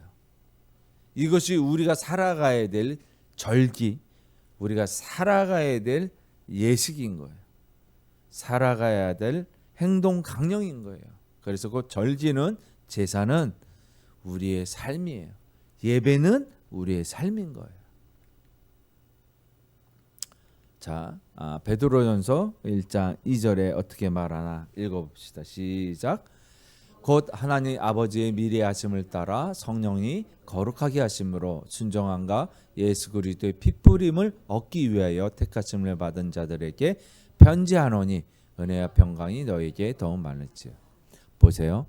이것이 우리가 살아가야 될 절기, 우리가 살아가야 될 예식인 거예요. 살아가야 될 행동 강령인 거예요. 그래서 그 절기는 제사는 우리의 삶이에요. 예배는 우리의 삶인 거예요. 자, 베드로전서 1장 2절에 어떻게 말하나 읽어봅시다. 시작. 곧 하나님 아버지의 미래하심을 따라 성령이 거룩하게 하심으로 순종함과 예수 그리스도의 핏부림을 얻기 위하여 택하심을 받은 자들에게 편지하노니 은혜와 평강이 너에게 더욱 많을지요. 보세요.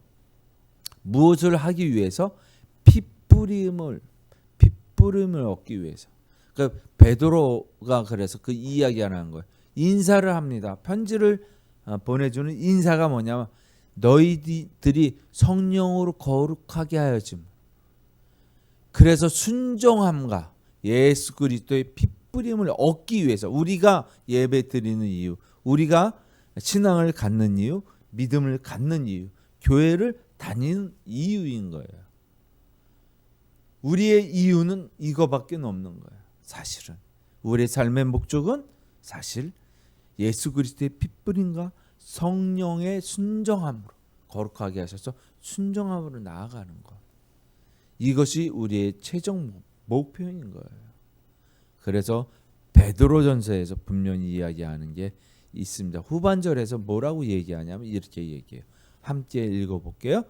무엇을 하기 위해서? 핏부림을 얻기 위해서. 그 베드로가 그래서 그 이야기하는 거예요. 인사를 합니다. 편지를 보내주는 인사가 뭐냐면 너희들이 성령으로 거룩하게 하여짐. 그래서 순종함과 예수 그리스도의 핏부림을 얻기 위해서 우리가 예배 드리는 이유, 우리가 신앙을 갖는 이유, 믿음을 갖는 이유, 교회를 다니는 이유인 거예요. 우리의 이유는 이거밖에 없는 거예요. 사실은 우리의 삶의 목적은 사실 예수 그리스도의 핏부림과 성령의 순종함으로 거룩하게 하셔서 순종함으로 나아가는 것. 이것이 우리의 최종 목표인 거예요. 그래서 베드로전서에서 분명히 이야기하는 게 있습니다. 후반절에서 뭐라고 얘기하냐면 이렇게 얘기해요. 함께 읽어볼게요.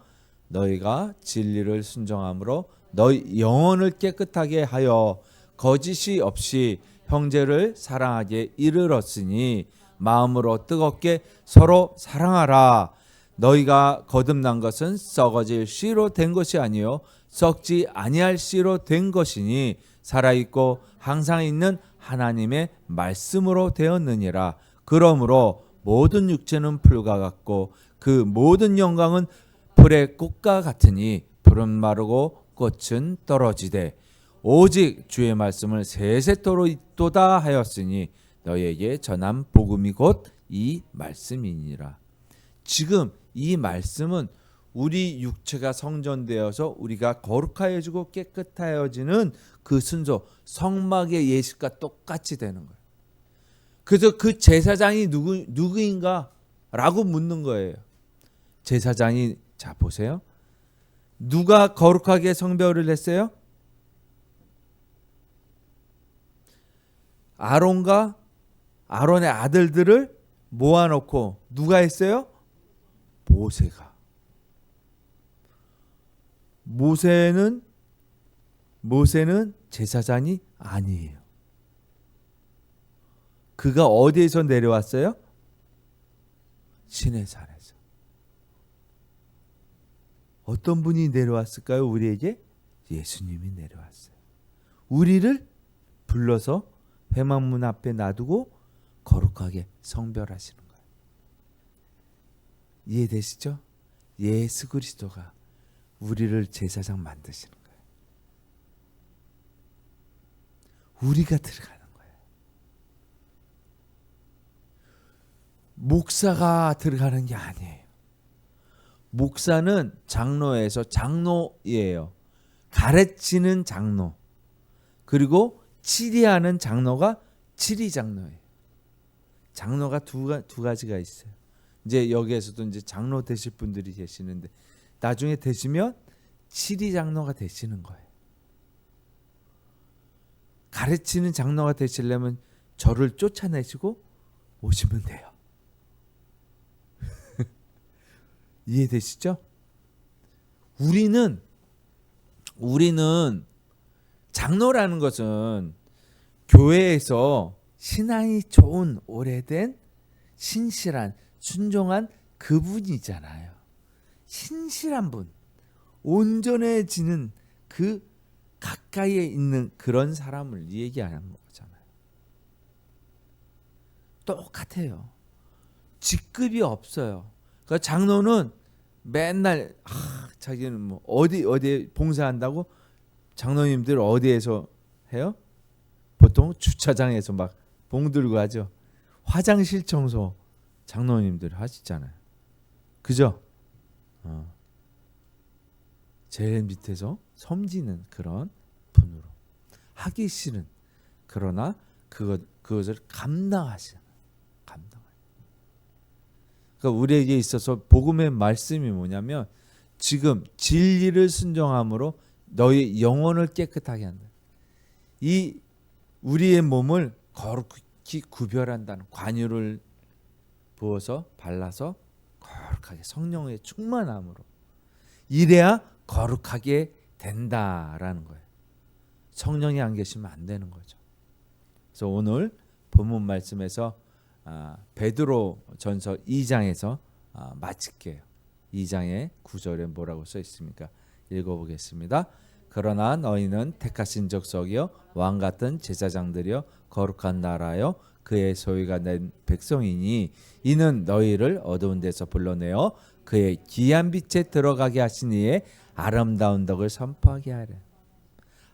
너희가 진리를 순종함으로 너희 영혼을 깨끗하게 하여 거짓이 없이 형제를 사랑하게 이르렀으니 마음으로 뜨겁게 서로 사랑하라. 너희가 거듭난 것은 썩어질 씨로 된 것이 아니요 썩지 아니할 씨로 된 것이니 살아있고 항상 있는 하나님의 말씀으로 되었느니라. 그러므로 모든 육체는 풀과 같고 그 모든 영광은 풀의 꽃과 같으니 풀은 마르고 꽃은 떨어지되 오직 주의 말씀을 세세토록 있도다 하였으니 너희에게 전한 복음이 곧 이 말씀이니라. 지금 이 말씀은 우리 육체가 성전되어서 우리가 거룩하여지고 깨끗하여지는 그 순서 성막의 예식과 똑같이 되는 거예요. 그래서 그 제사장이 누구인가? 라고 묻는 거예요. 제사장이 자 보세요. 누가 거룩하게 성별을 했어요? 아론과 아론의 아들들을 모아놓고 누가 했어요? 모세가. 모세는 제사장이 아니에요. 그가 어디에서 내려왔어요? 시내산에서. 어떤 분이 내려왔을까요? 우리에게 예수님이 내려왔어요. 우리를 불러서 회막문 앞에 놔두고 거룩하게 성별하시는 거예요. 이해되시죠? 예수 그리스도가 우리를 제사장 만드시는 거예요. 우리가 들어가는 거예요. 목사가 들어가는 게 아니에요. 목사는 장로에서 장로예요. 가르치는 장로. 그리고 치리하는 장로가 치리장로예요. 장로가 두 가지가 있어요. 이제 여기에서도 이제 장로 되실 분들이 계시는데 나중에 되시면 치리장로가 되시는 거예요. 가르치는 장로가 되시려면 저를 쫓아내시고 오시면 돼요. 이해되시죠? 우리는 장로라는 것은 교회에서 신앙이 좋은 오래된 신실한 순종한 그분이잖아요. 신실한 분, 온전해지는 그 가까이에 있는 그런 사람을 얘기하는 거잖아요. 똑같아요. 직급이 없어요. 그러니까 장로는 맨날 자기는 뭐 어디에 봉사한다고 장로님들 어디에서 해요? 보통 주차장에서 막 봉 들고 하죠. 화장실 청소 장로님들 하시잖아요. 그죠? 제일 밑에서 섬기는 그런 분으로 하기 싫은 그러나 그것을 감당하시는. 그러니까 우리에게 있어서 복음의 말씀이 뭐냐면 지금 진리를 순종함으로 너희 영혼을 깨끗하게 한다. 이 우리의 몸을 거룩히 구별한다는 관유를 부어서 발라서 거룩하게 성령의 충만함으로 이래야 거룩하게 된다라는 거예요. 성령이 안 계시면 안 되는 거죠. 그래서 오늘 본문 말씀에서 베드로 전서 2장에서 마칠게요. 2장의 9절에 뭐라고 써 있습니까? 읽어보겠습니다. 그러나 너희는 택하신 족속이요 왕 같은 제사장들이요 거룩한 나라요 그의 소유가 된 백성이니 이는 너희를 어두운 데서 불러내어 그의 귀한 빛에 들어가게 하신 이의 아름다운 덕을 선포하게 하려.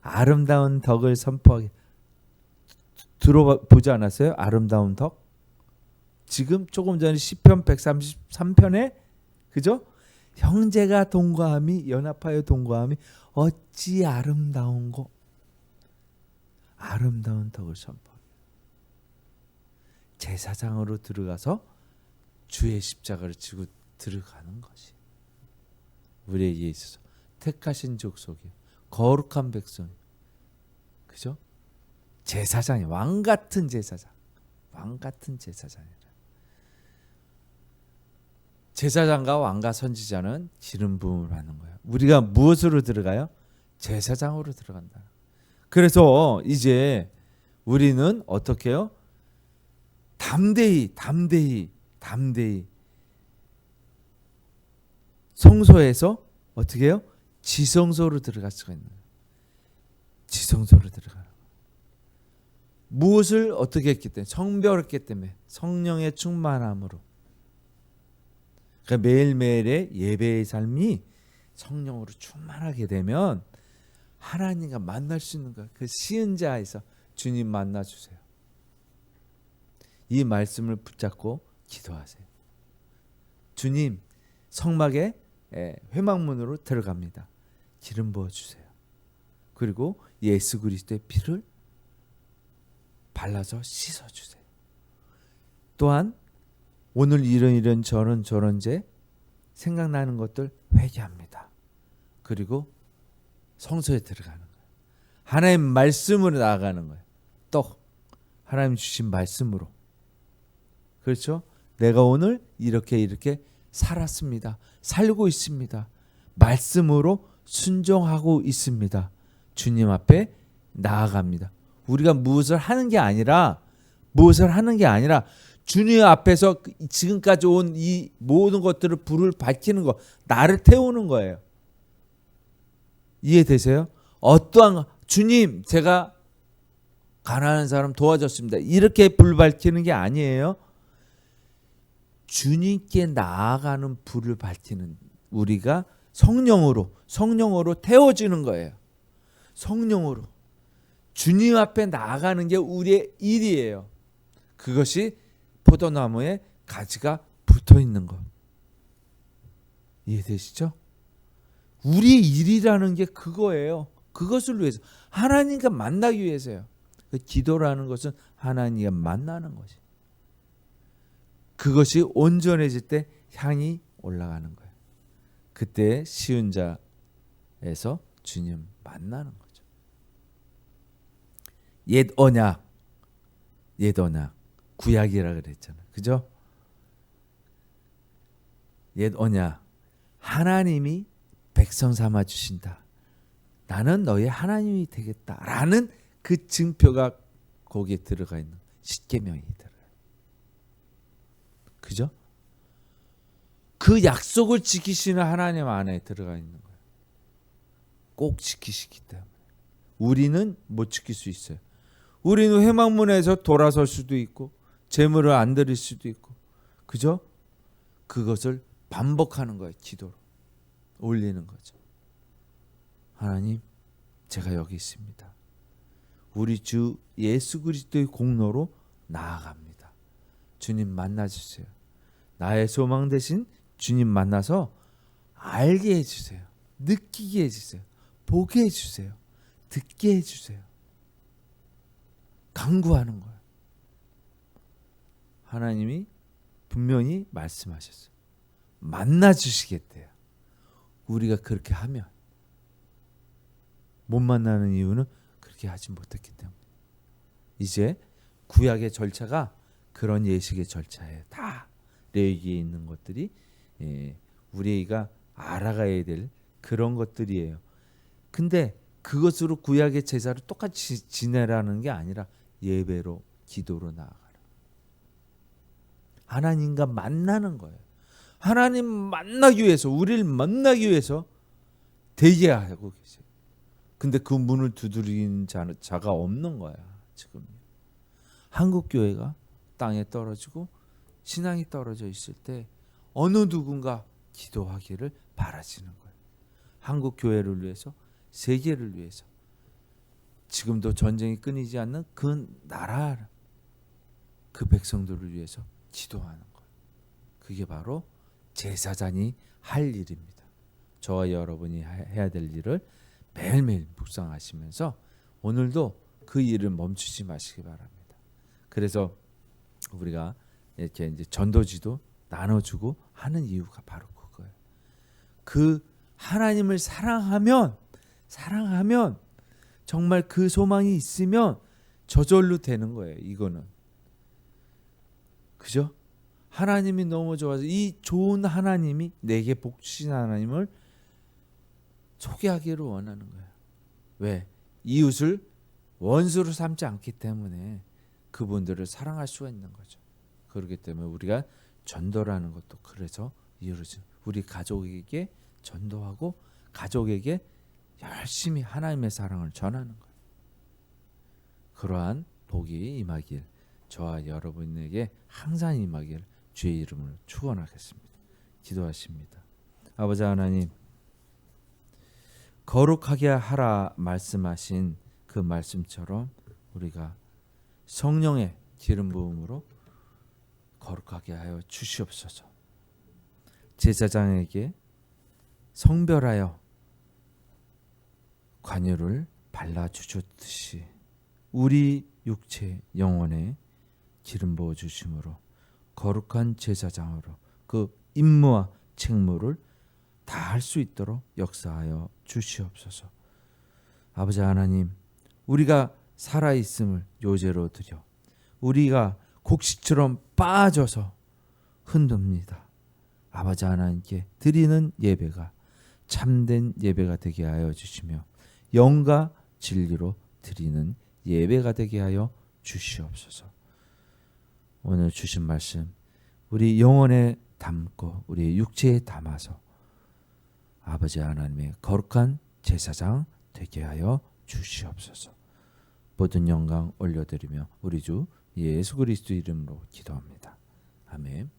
아름다운 덕을 선포하게. 들어보지 않았어요? 아름다운 덕? 지금 조금 전에 시편 133편에 그죠? 형제가 동거함이 연합하여 동거함이 어찌 아름다운고. 아름다운 덕을 선포하게. 제사장으로 들어가서 주의 십자가를 지고 들어가는 것이 우리에게 있어서 택하신 족속이 거룩한 백성이 그죠? 제사장이 왕 같은 제사장, 왕 같은 제사장이라. 제사장과 왕과 선지자는 기름 부음을 받는 거예요. 우리가 무엇으로 들어가요? 제사장으로 들어간다. 그래서 이제 우리는 어떻게 해요? 담대히 성소에서 어떻게 해요? 지성소로 들어갈 수가 있는 거예요. 지성소로 들어가는 거예요. 무엇을 어떻게 했기 때문에? 성별했기 때문에 성령의 충만함으로. 그러니까 매일매일의 예배의 삶이 성령으로 충만하게 되면 하나님과 만날 수 있는 거예요. 그 시은자에서 주님 만나주세요. 이 말씀을 붙잡고 기도하세요. 주님 성막의 회막문으로 들어갑니다. 기름 부어주세요. 그리고 예수 그리스도의 피를 발라서 씻어주세요. 또한 오늘 이런 저런 죄 생각나는 것들 회개합니다. 그리고 성소에 들어가는 거예요. 하나님 말씀으로 나아가는 거예요. 또 하나님 주신 말씀으로. 그렇죠? 내가 오늘 이렇게 살았습니다. 살고 있습니다. 말씀으로 순종하고 있습니다. 주님 앞에 나아갑니다. 우리가 무엇을 하는 게 아니라 주님 앞에서 지금까지 온 이 모든 것들을 불을 밝히는 거, 나를 태우는 거예요. 이해되세요? 어떠한 주님 제가 가난한 사람 도와줬습니다. 이렇게 불 밝히는 게 아니에요. 주님께 나아가는 불을 밝히는 우리가 성령으로 태워지는 거예요. 성령으로 주님 앞에 나아가는 게 우리의 일이에요. 그것이 포도나무에 가지가 붙어 있는 것. 이해되시죠? 우리의 일이라는 게 그거예요. 그것을 위해서 하나님과 만나기 위해서요. 기도라는 것은 하나님과 만나는 것이. 그것이 온전해질 때 향이 올라가는 거예요. 그때 시은자에서 주님 만나는 거죠. 옛 언약 구약이라 그랬잖아요. 그죠? 옛 언약 하나님이 백성 삼아 주신다. 나는 너의 하나님이 되겠다라는 그 증표가 거기에 들어가 있는 십계명이 들어요. 그죠? 그 약속을 지키시는 하나님 안에 들어가 있는 거예요. 꼭 지키시기 때문에. 우리는 못 지킬 수 있어요. 우리는 회막문에서 돌아설 수도 있고 재물을 안 드릴 수도 있고 그죠? 그것을 반복하는 거예요. 기도로 올리는 거죠. 하나님 제가 여기 있습니다. 우리 주 예수 그리스도의 공로로 나아갑니다. 주님 만나주세요. 나의 소망 대신 주님 만나서 알게 해주세요. 느끼게 해주세요. 보게 해주세요. 듣게 해주세요. 강구하는 거예요. 하나님이 분명히 말씀하셨어요. 만나 주시겠대요. 우리가 그렇게 하면 못 만나는 이유는 그렇게 하지 못했기 때문에. 이제 구약의 절차가 그런 예식의 절차예요. 다 레위기에 있는 것들이 우리가 알아가야 될 그런 것들이에요. 근데 그것으로 구약의 제사를 똑같이 지내라는 게 아니라 예배로 기도로 나아가라. 하나님과 만나는 거예요. 하나님 만나기 위해서, 우리를 만나기 위해서 대기하고 계세요. 근데 그 문을 두드리는 자가 없는 거야. 지금 한국 교회가 땅에 떨어지고 신앙이 떨어져 있을 때 어느 누군가 기도하기를 바라시는 거예요. 한국 교회를 위해서, 세계를 위해서, 지금도 전쟁이 끊이지 않는 그 나라, 그 백성들을 위해서 기도하는 거예요. 그게 바로 제사장이 할 일입니다. 저와 여러분이 해야 될 일을 매일매일 묵상하시면서 오늘도 그 일을 멈추지 마시기 바랍니다. 그래서 우리가 이렇게 이제 전도지도 나눠주고 하는 이유가 바로 그거예요. 그 하나님을 사랑하면 정말 그 소망이 있으면 저절로 되는 거예요. 이거는 그죠? 하나님이 너무 좋아서 이 좋은 하나님이 내게 복 주신 하나님을 소개하기를 원하는 거예요. 왜? 이웃을 원수로 삼지 않기 때문에 그분들을 사랑할 수가 있는 거죠. 그렇기 때문에 우리가 전도라는 것도 그래서 이루어진, 우리 가족에게 전도하고 가족에게 열심히 하나님의 사랑을 전하는 거예요. 그러한 복이 임하길, 저와 여러분에게 항상 임하길 주의 이름으로 축원하겠습니다. 기도하십니다. 아버지 하나님, 거룩하게 하라 말씀하신 그 말씀처럼 우리가 성령의 기름 부음으로 거룩하게 하여 주시옵소서. 제사장에게 성별하여 관유를 발라주셨듯이 우리 육체 영혼에 기름 부어 주심으로 거룩한 제사장으로 그 임무와 책무를 다 할 수 있도록 역사하여 주시옵소서. 아버지 하나님, 우리가 살아있음을 요제로 드려 우리가 곡식처럼 빠져서 흔듭니다. 아버지 하나님께 드리는 예배가 참된 예배가 되게 하여 주시며 영과 진리로 드리는 예배가 되게 하여 주시옵소서. 오늘 주신 말씀 우리 영혼에 담고 우리 육체에 담아서 아버지 하나님의 거룩한 제사장 되게 하여 주시옵소서. 모든 영광 올려드리며 우리 주 예수 그리스도 이름으로 기도합니다. 아멘.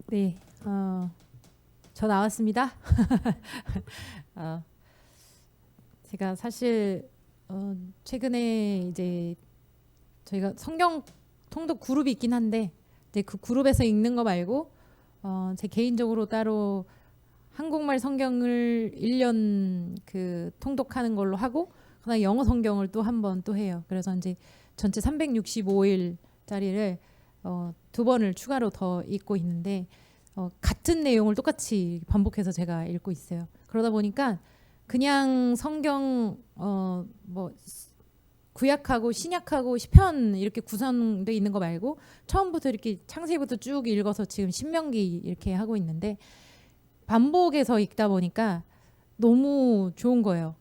네, 저 나왔습니다. 제가 사실 최근에 이제 저희가 성경 통독 그룹이 있긴 한데 이제 그 그룹에서 읽는 거 말고 제 개인적으로 따로 한국말 성경을 1년 그 통독하는 걸로 하고 그다음에 영어 성경을 또 한 번 또 해요. 그래서 이제 전체 365일짜리를 2번을 추가로 더 읽고 있는데 같은 내용을 똑같이 반복해서 제가 읽고 있어요. 그러다 보니까 그냥 성경 뭐 구약하고 신약하고 시편 이렇게 구성되어 있는 거 말고 처음부터 이렇게 창세기부터 쭉 읽어서 지금 신명기 이렇게 하고 있는데 반복해서 읽다 보니까 너무 좋은 거예요.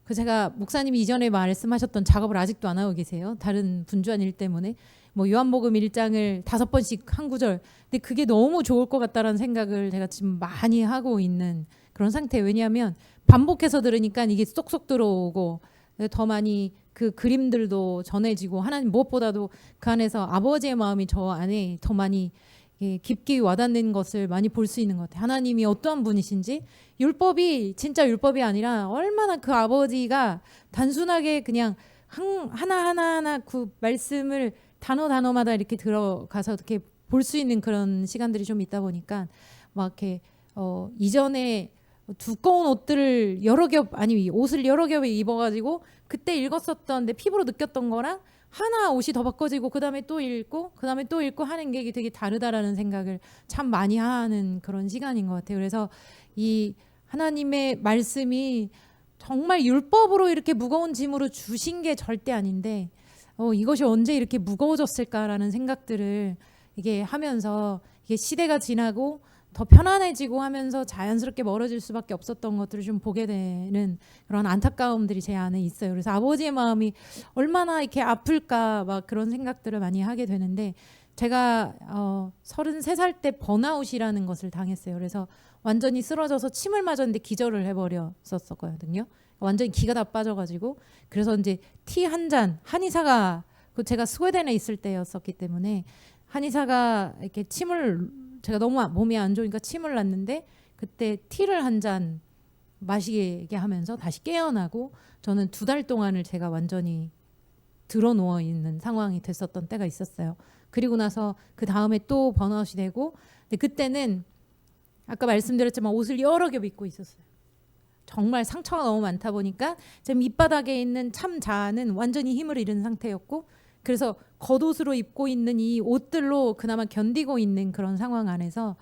그 제가 목사님이 이전에 말씀하셨던 작업을 아직도 안 하고 계세요. 다른 분주한 일 때문에 뭐 요한복음 1장을 5번씩 한 구절. 근데 그게 너무 좋을 것 같다라는 생각을 제가 지금 많이 하고 있는 그런 상태. 왜냐하면 반복해서 들으니까 이게 쏙쏙 들어오고 더 많이 그 그림들도 전해지고 하나님 무엇보다도 그 안에서 아버지의 마음이 저 안에 더 많이 깊게 와닿는 것을 많이 볼 수 있는 것 같아요. 하나님이 어떠한 분이신지 율법이 진짜 율법이 아니라 얼마나 그 아버지가 단순하게 그냥 하나하나 그 말씀을 단어마다 이렇게 들어가서 이렇게 볼 수 있는 그런 시간들이 좀 있다 보니까 막 이렇게 이전에 두꺼운 옷들을 여러 겹 아니 옷을 여러 겹에 입어가지고 그때 읽었었던 내 피부로 느꼈던 거랑 하나 옷이 더 바꿔지고 그 다음에 또 읽고 그 다음에 또 읽고 하는 게 되게 다르다라는 생각을 참 많이 하는 그런 시간인 것 같아요. 그래서 이 하나님의 말씀이 정말 율법으로 이렇게 무거운 짐으로 주신 게 절대 아닌데 이것이 언제 이렇게 무거워졌을까라는 생각들을 이게 하면서 이게 시대가 지나고 더 편안해지고 하면서 자연스럽게 멀어질 수밖에 없었던 것들을 좀 보게 되는 그런 안타까움들이 제 안에 있어요. 그래서 아버지의 마음이 얼마나 이렇게 아플까 막 그런 생각들을 많이 하게 되는데 제가 33살 때 번아웃이라는 것을 당했어요. 그래서 완전히 쓰러져서 침을 맞았는데 기절을 해버렸었거든요. 완전히 기가 다 빠져가지고 그래서 이제 티 한 잔 한의사가 제가 스웨덴에 있을 때였었기 때문에 한의사가 이렇게 침을 제가 너무 몸이 안 좋으니까 침을 놨는데 그때 티를 한 잔 마시게 하면서 다시 깨어나고 저는 2달 동안을 제가 완전히 들어 누워 있는 상황이 됐었던 때가 있었어요. 그리고 나서 그 다음에 또 번아웃이 되고 근데 그때는 아까 말씀드렸지만 옷을 여러 겹 입고 있었어요. 정말 상처가 너무 많다 보니까 제 밑바닥에 있는 참자는 완전히 힘을 잃은 상태였고 그래서 겉옷으로 입고 있는 이 옷들로 그나마 견디고 있는 그런 상황 안에서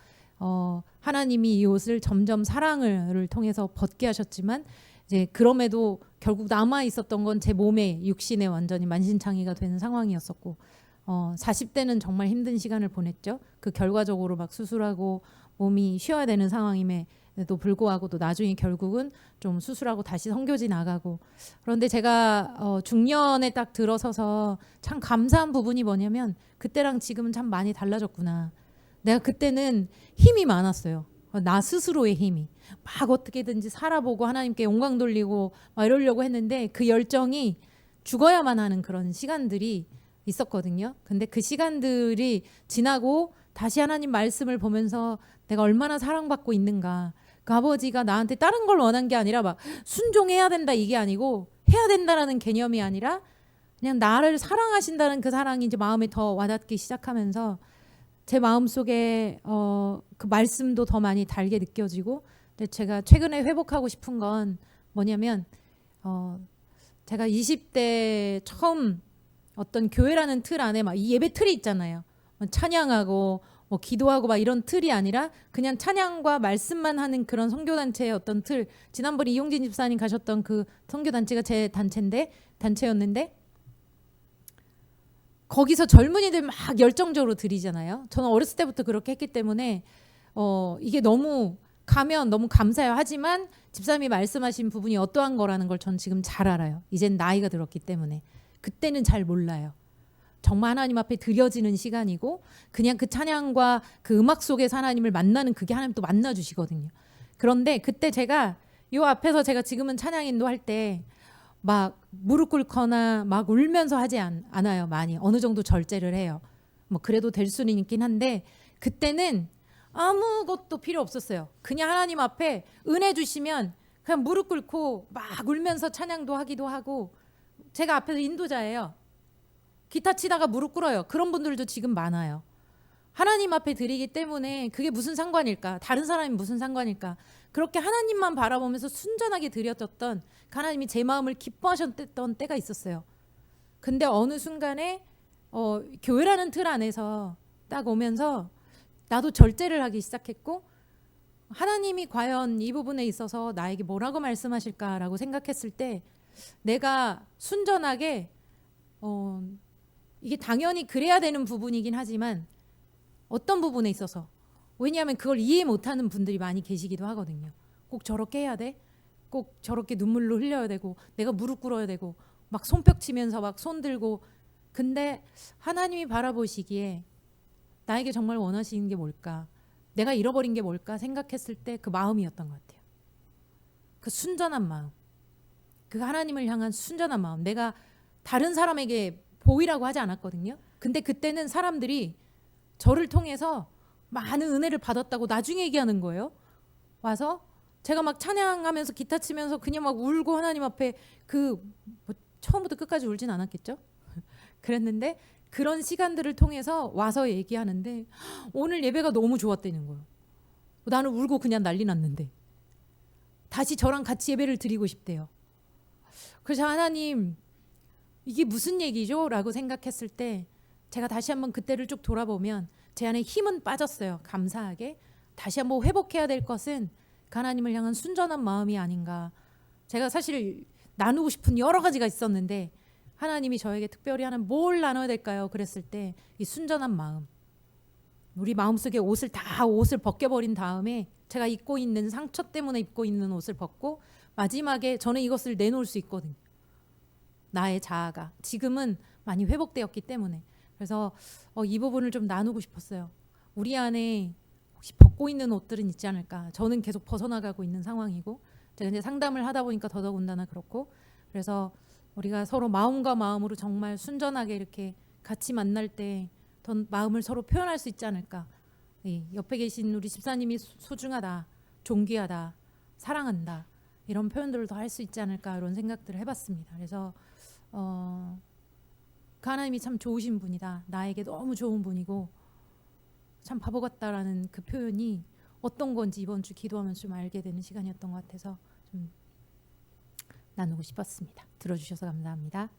하나님이 이 옷을 점점 사랑을 통해서 벗게 하셨지만 이제 그럼에도 결국 남아 있었던 건 제 몸에 육신에 완전히 만신창이가 되는 상황이었었고 40대는 정말 힘든 시간을 보냈죠. 그 결과적으로 막 수술하고 몸이 쉬어야 되는 상황임에도 불구하고 또 나중에 결국은 좀 수술하고 다시 선교지 나가고 그런데 제가 중년에 딱 들어서서 참 감사한 부분이 뭐냐면 그때랑 지금은 참 많이 달라졌구나. 내가 그때는 힘이 많았어요. 나 스스로의 힘이 막 어떻게든지 살아보고 하나님께 영광 돌리고 막 이러려고 했는데 그 열정이 죽어야만 하는 그런 시간들이 있었거든요. 근데 그 시간들이 지나고 다시 하나님 말씀을 보면서 내가 얼마나 사랑받고 있는가. 그 아버지가 나한테 다른 걸 원한 게 아니라 막 순종해야 된다 이게 아니고 해야 된다라는 개념이 아니라 그냥 나를 사랑하신다는 그 사랑이 이제 마음에 더 와닿기 시작하면서 제 마음속에 그 말씀도 더 많이 달게 느껴지고 근데 제가 최근에 회복하고 싶은 건 뭐냐면 제가 20대 처음 어떤 교회라는 틀 안에 막 이 예배 틀이 있잖아요. 찬양하고 뭐 기도하고 막 이런 틀이 아니라 그냥 찬양과 말씀만 하는 그런 선교단체의 어떤 틀. 지난번에 이용진 집사님 가셨던 그 선교단체가 제 단체였는데 거기서 젊은이들 막 열정적으로 드리잖아요. 저는 어렸을 때부터 그렇게 했기 때문에 이게 너무 가면 너무 감사해요. 하지만 집사님이 말씀하신 부분이 어떠한 거라는 걸 전 지금 잘 알아요. 이젠 나이가 들었기 때문에. 그때는 잘 몰라요. 정말 하나님 앞에 드려지는 시간이고 그냥 그 찬양과 그 음악 속에서 하나님을 만나는 그게 하나님 또 만나주시거든요. 그런데 그때 제가 요 앞에서 제가 지금은 찬양 인도할 때 막 무릎 꿇거나 막 울면서 하지 않아요. 많이 어느 정도 절제를 해요. 뭐 그래도 될 수는 있긴 한데 그때는 아무것도 필요 없었어요. 그냥 하나님 앞에 은혜 주시면 그냥 무릎 꿇고 막 울면서 찬양도 하기도 하고 제가 앞에서 인도자예요. 기타 치다가 무릎 꿇어요. 그런 분들도 지금 많아요. 하나님 앞에 드리기 때문에 그게 무슨 상관일까? 다른 사람이 무슨 상관일까? 그렇게 하나님만 바라보면서 순전하게 드렸던 하나님이 제 마음을 기뻐하셨던 때가 있었어요. 근데 어느 순간에 교회라는 틀 안에서 딱 오면서 나도 절제를 하기 시작했고 하나님이 과연 이 부분에 있어서 나에게 뭐라고 말씀하실까라고 생각했을 때 내가 순전하게 이게 당연히 그래야 되는 부분이긴 하지만 어떤 부분에 있어서 왜냐하면 그걸 이해 못하는 분들이 많이 계시기도 하거든요. 꼭 저렇게 해야 돼? 꼭 저렇게 눈물로 흘려야 되고 내가 무릎 꿇어야 되고 막 손뼉 치면서 막 손 들고 근데 하나님이 바라보시기에 나에게 정말 원하시는 게 뭘까? 내가 잃어버린 게 뭘까? 생각했을 때 그 마음이었던 것 같아요. 그 순전한 마음. 그 하나님을 향한 순전한 마음. 내가 다른 사람에게 보이라고 하지 않았거든요. 근데 그때는 사람들이 저를 통해서 많은 은혜를 받았다고 나중에 얘기하는 거예요. 와서 제가 막 찬양하면서 기타 치면서 그냥 막 울고 하나님 앞에 뭐 처음부터 끝까지 울진 않았겠죠. 그랬는데 그런 시간들을 통해서 와서 얘기하는데 오늘 예배가 너무 좋았다는 거예요. 나는 울고 그냥 난리 났는데 다시 저랑 같이 예배를 드리고 싶대요. 그래서 하나님 이게 무슨 얘기죠? 라고 생각했을 때 제가 다시 한번 그때를 쭉 돌아보면 제 안에 힘은 빠졌어요. 감사하게. 다시 한번 회복해야 될 것은 그 하나님을 향한 순전한 마음이 아닌가. 제가 사실 나누고 싶은 여러 가지가 있었는데 하나님이 저에게 특별히 하나님 뭘 나눠야 될까요? 그랬을 때 이 순전한 마음. 우리 마음속에 옷을 벗겨버린 다음에 제가 입고 있는 상처 때문에 입고 있는 옷을 벗고 마지막에 저는 이것을 내놓을 수 있거든요. 나의 자아가 지금은 많이 회복되었기 때문에. 그래서 이 부분을 좀 나누고 싶었어요. 우리 안에 혹시 벗고 있는 옷들은 있지 않을까. 저는 계속 벗어나가고 있는 상황이고 제가 이제 상담을 하다 보니까 더더군다나 그렇고. 그래서 우리가 서로 마음과 마음으로 정말 순전하게 이렇게 같이 만날 때 더 마음을 서로 표현할 수 있지 않을까. 옆에 계신 우리 집사님이 소중하다, 존귀하다, 사랑한다 이런 표현들을 더 할 수 있지 않을까 이런 생각들을 해봤습니다. 그래서 그 하나님이 참 좋으신 분이다. 나에게 너무 좋은 분이고 참 바보 같다라는 그 표현이 어떤 건지 이번 주 기도하면서 좀 알게 되는 시간이었던 것 같아서 좀 나누고 싶었습니다. 들어주셔서 감사합니다.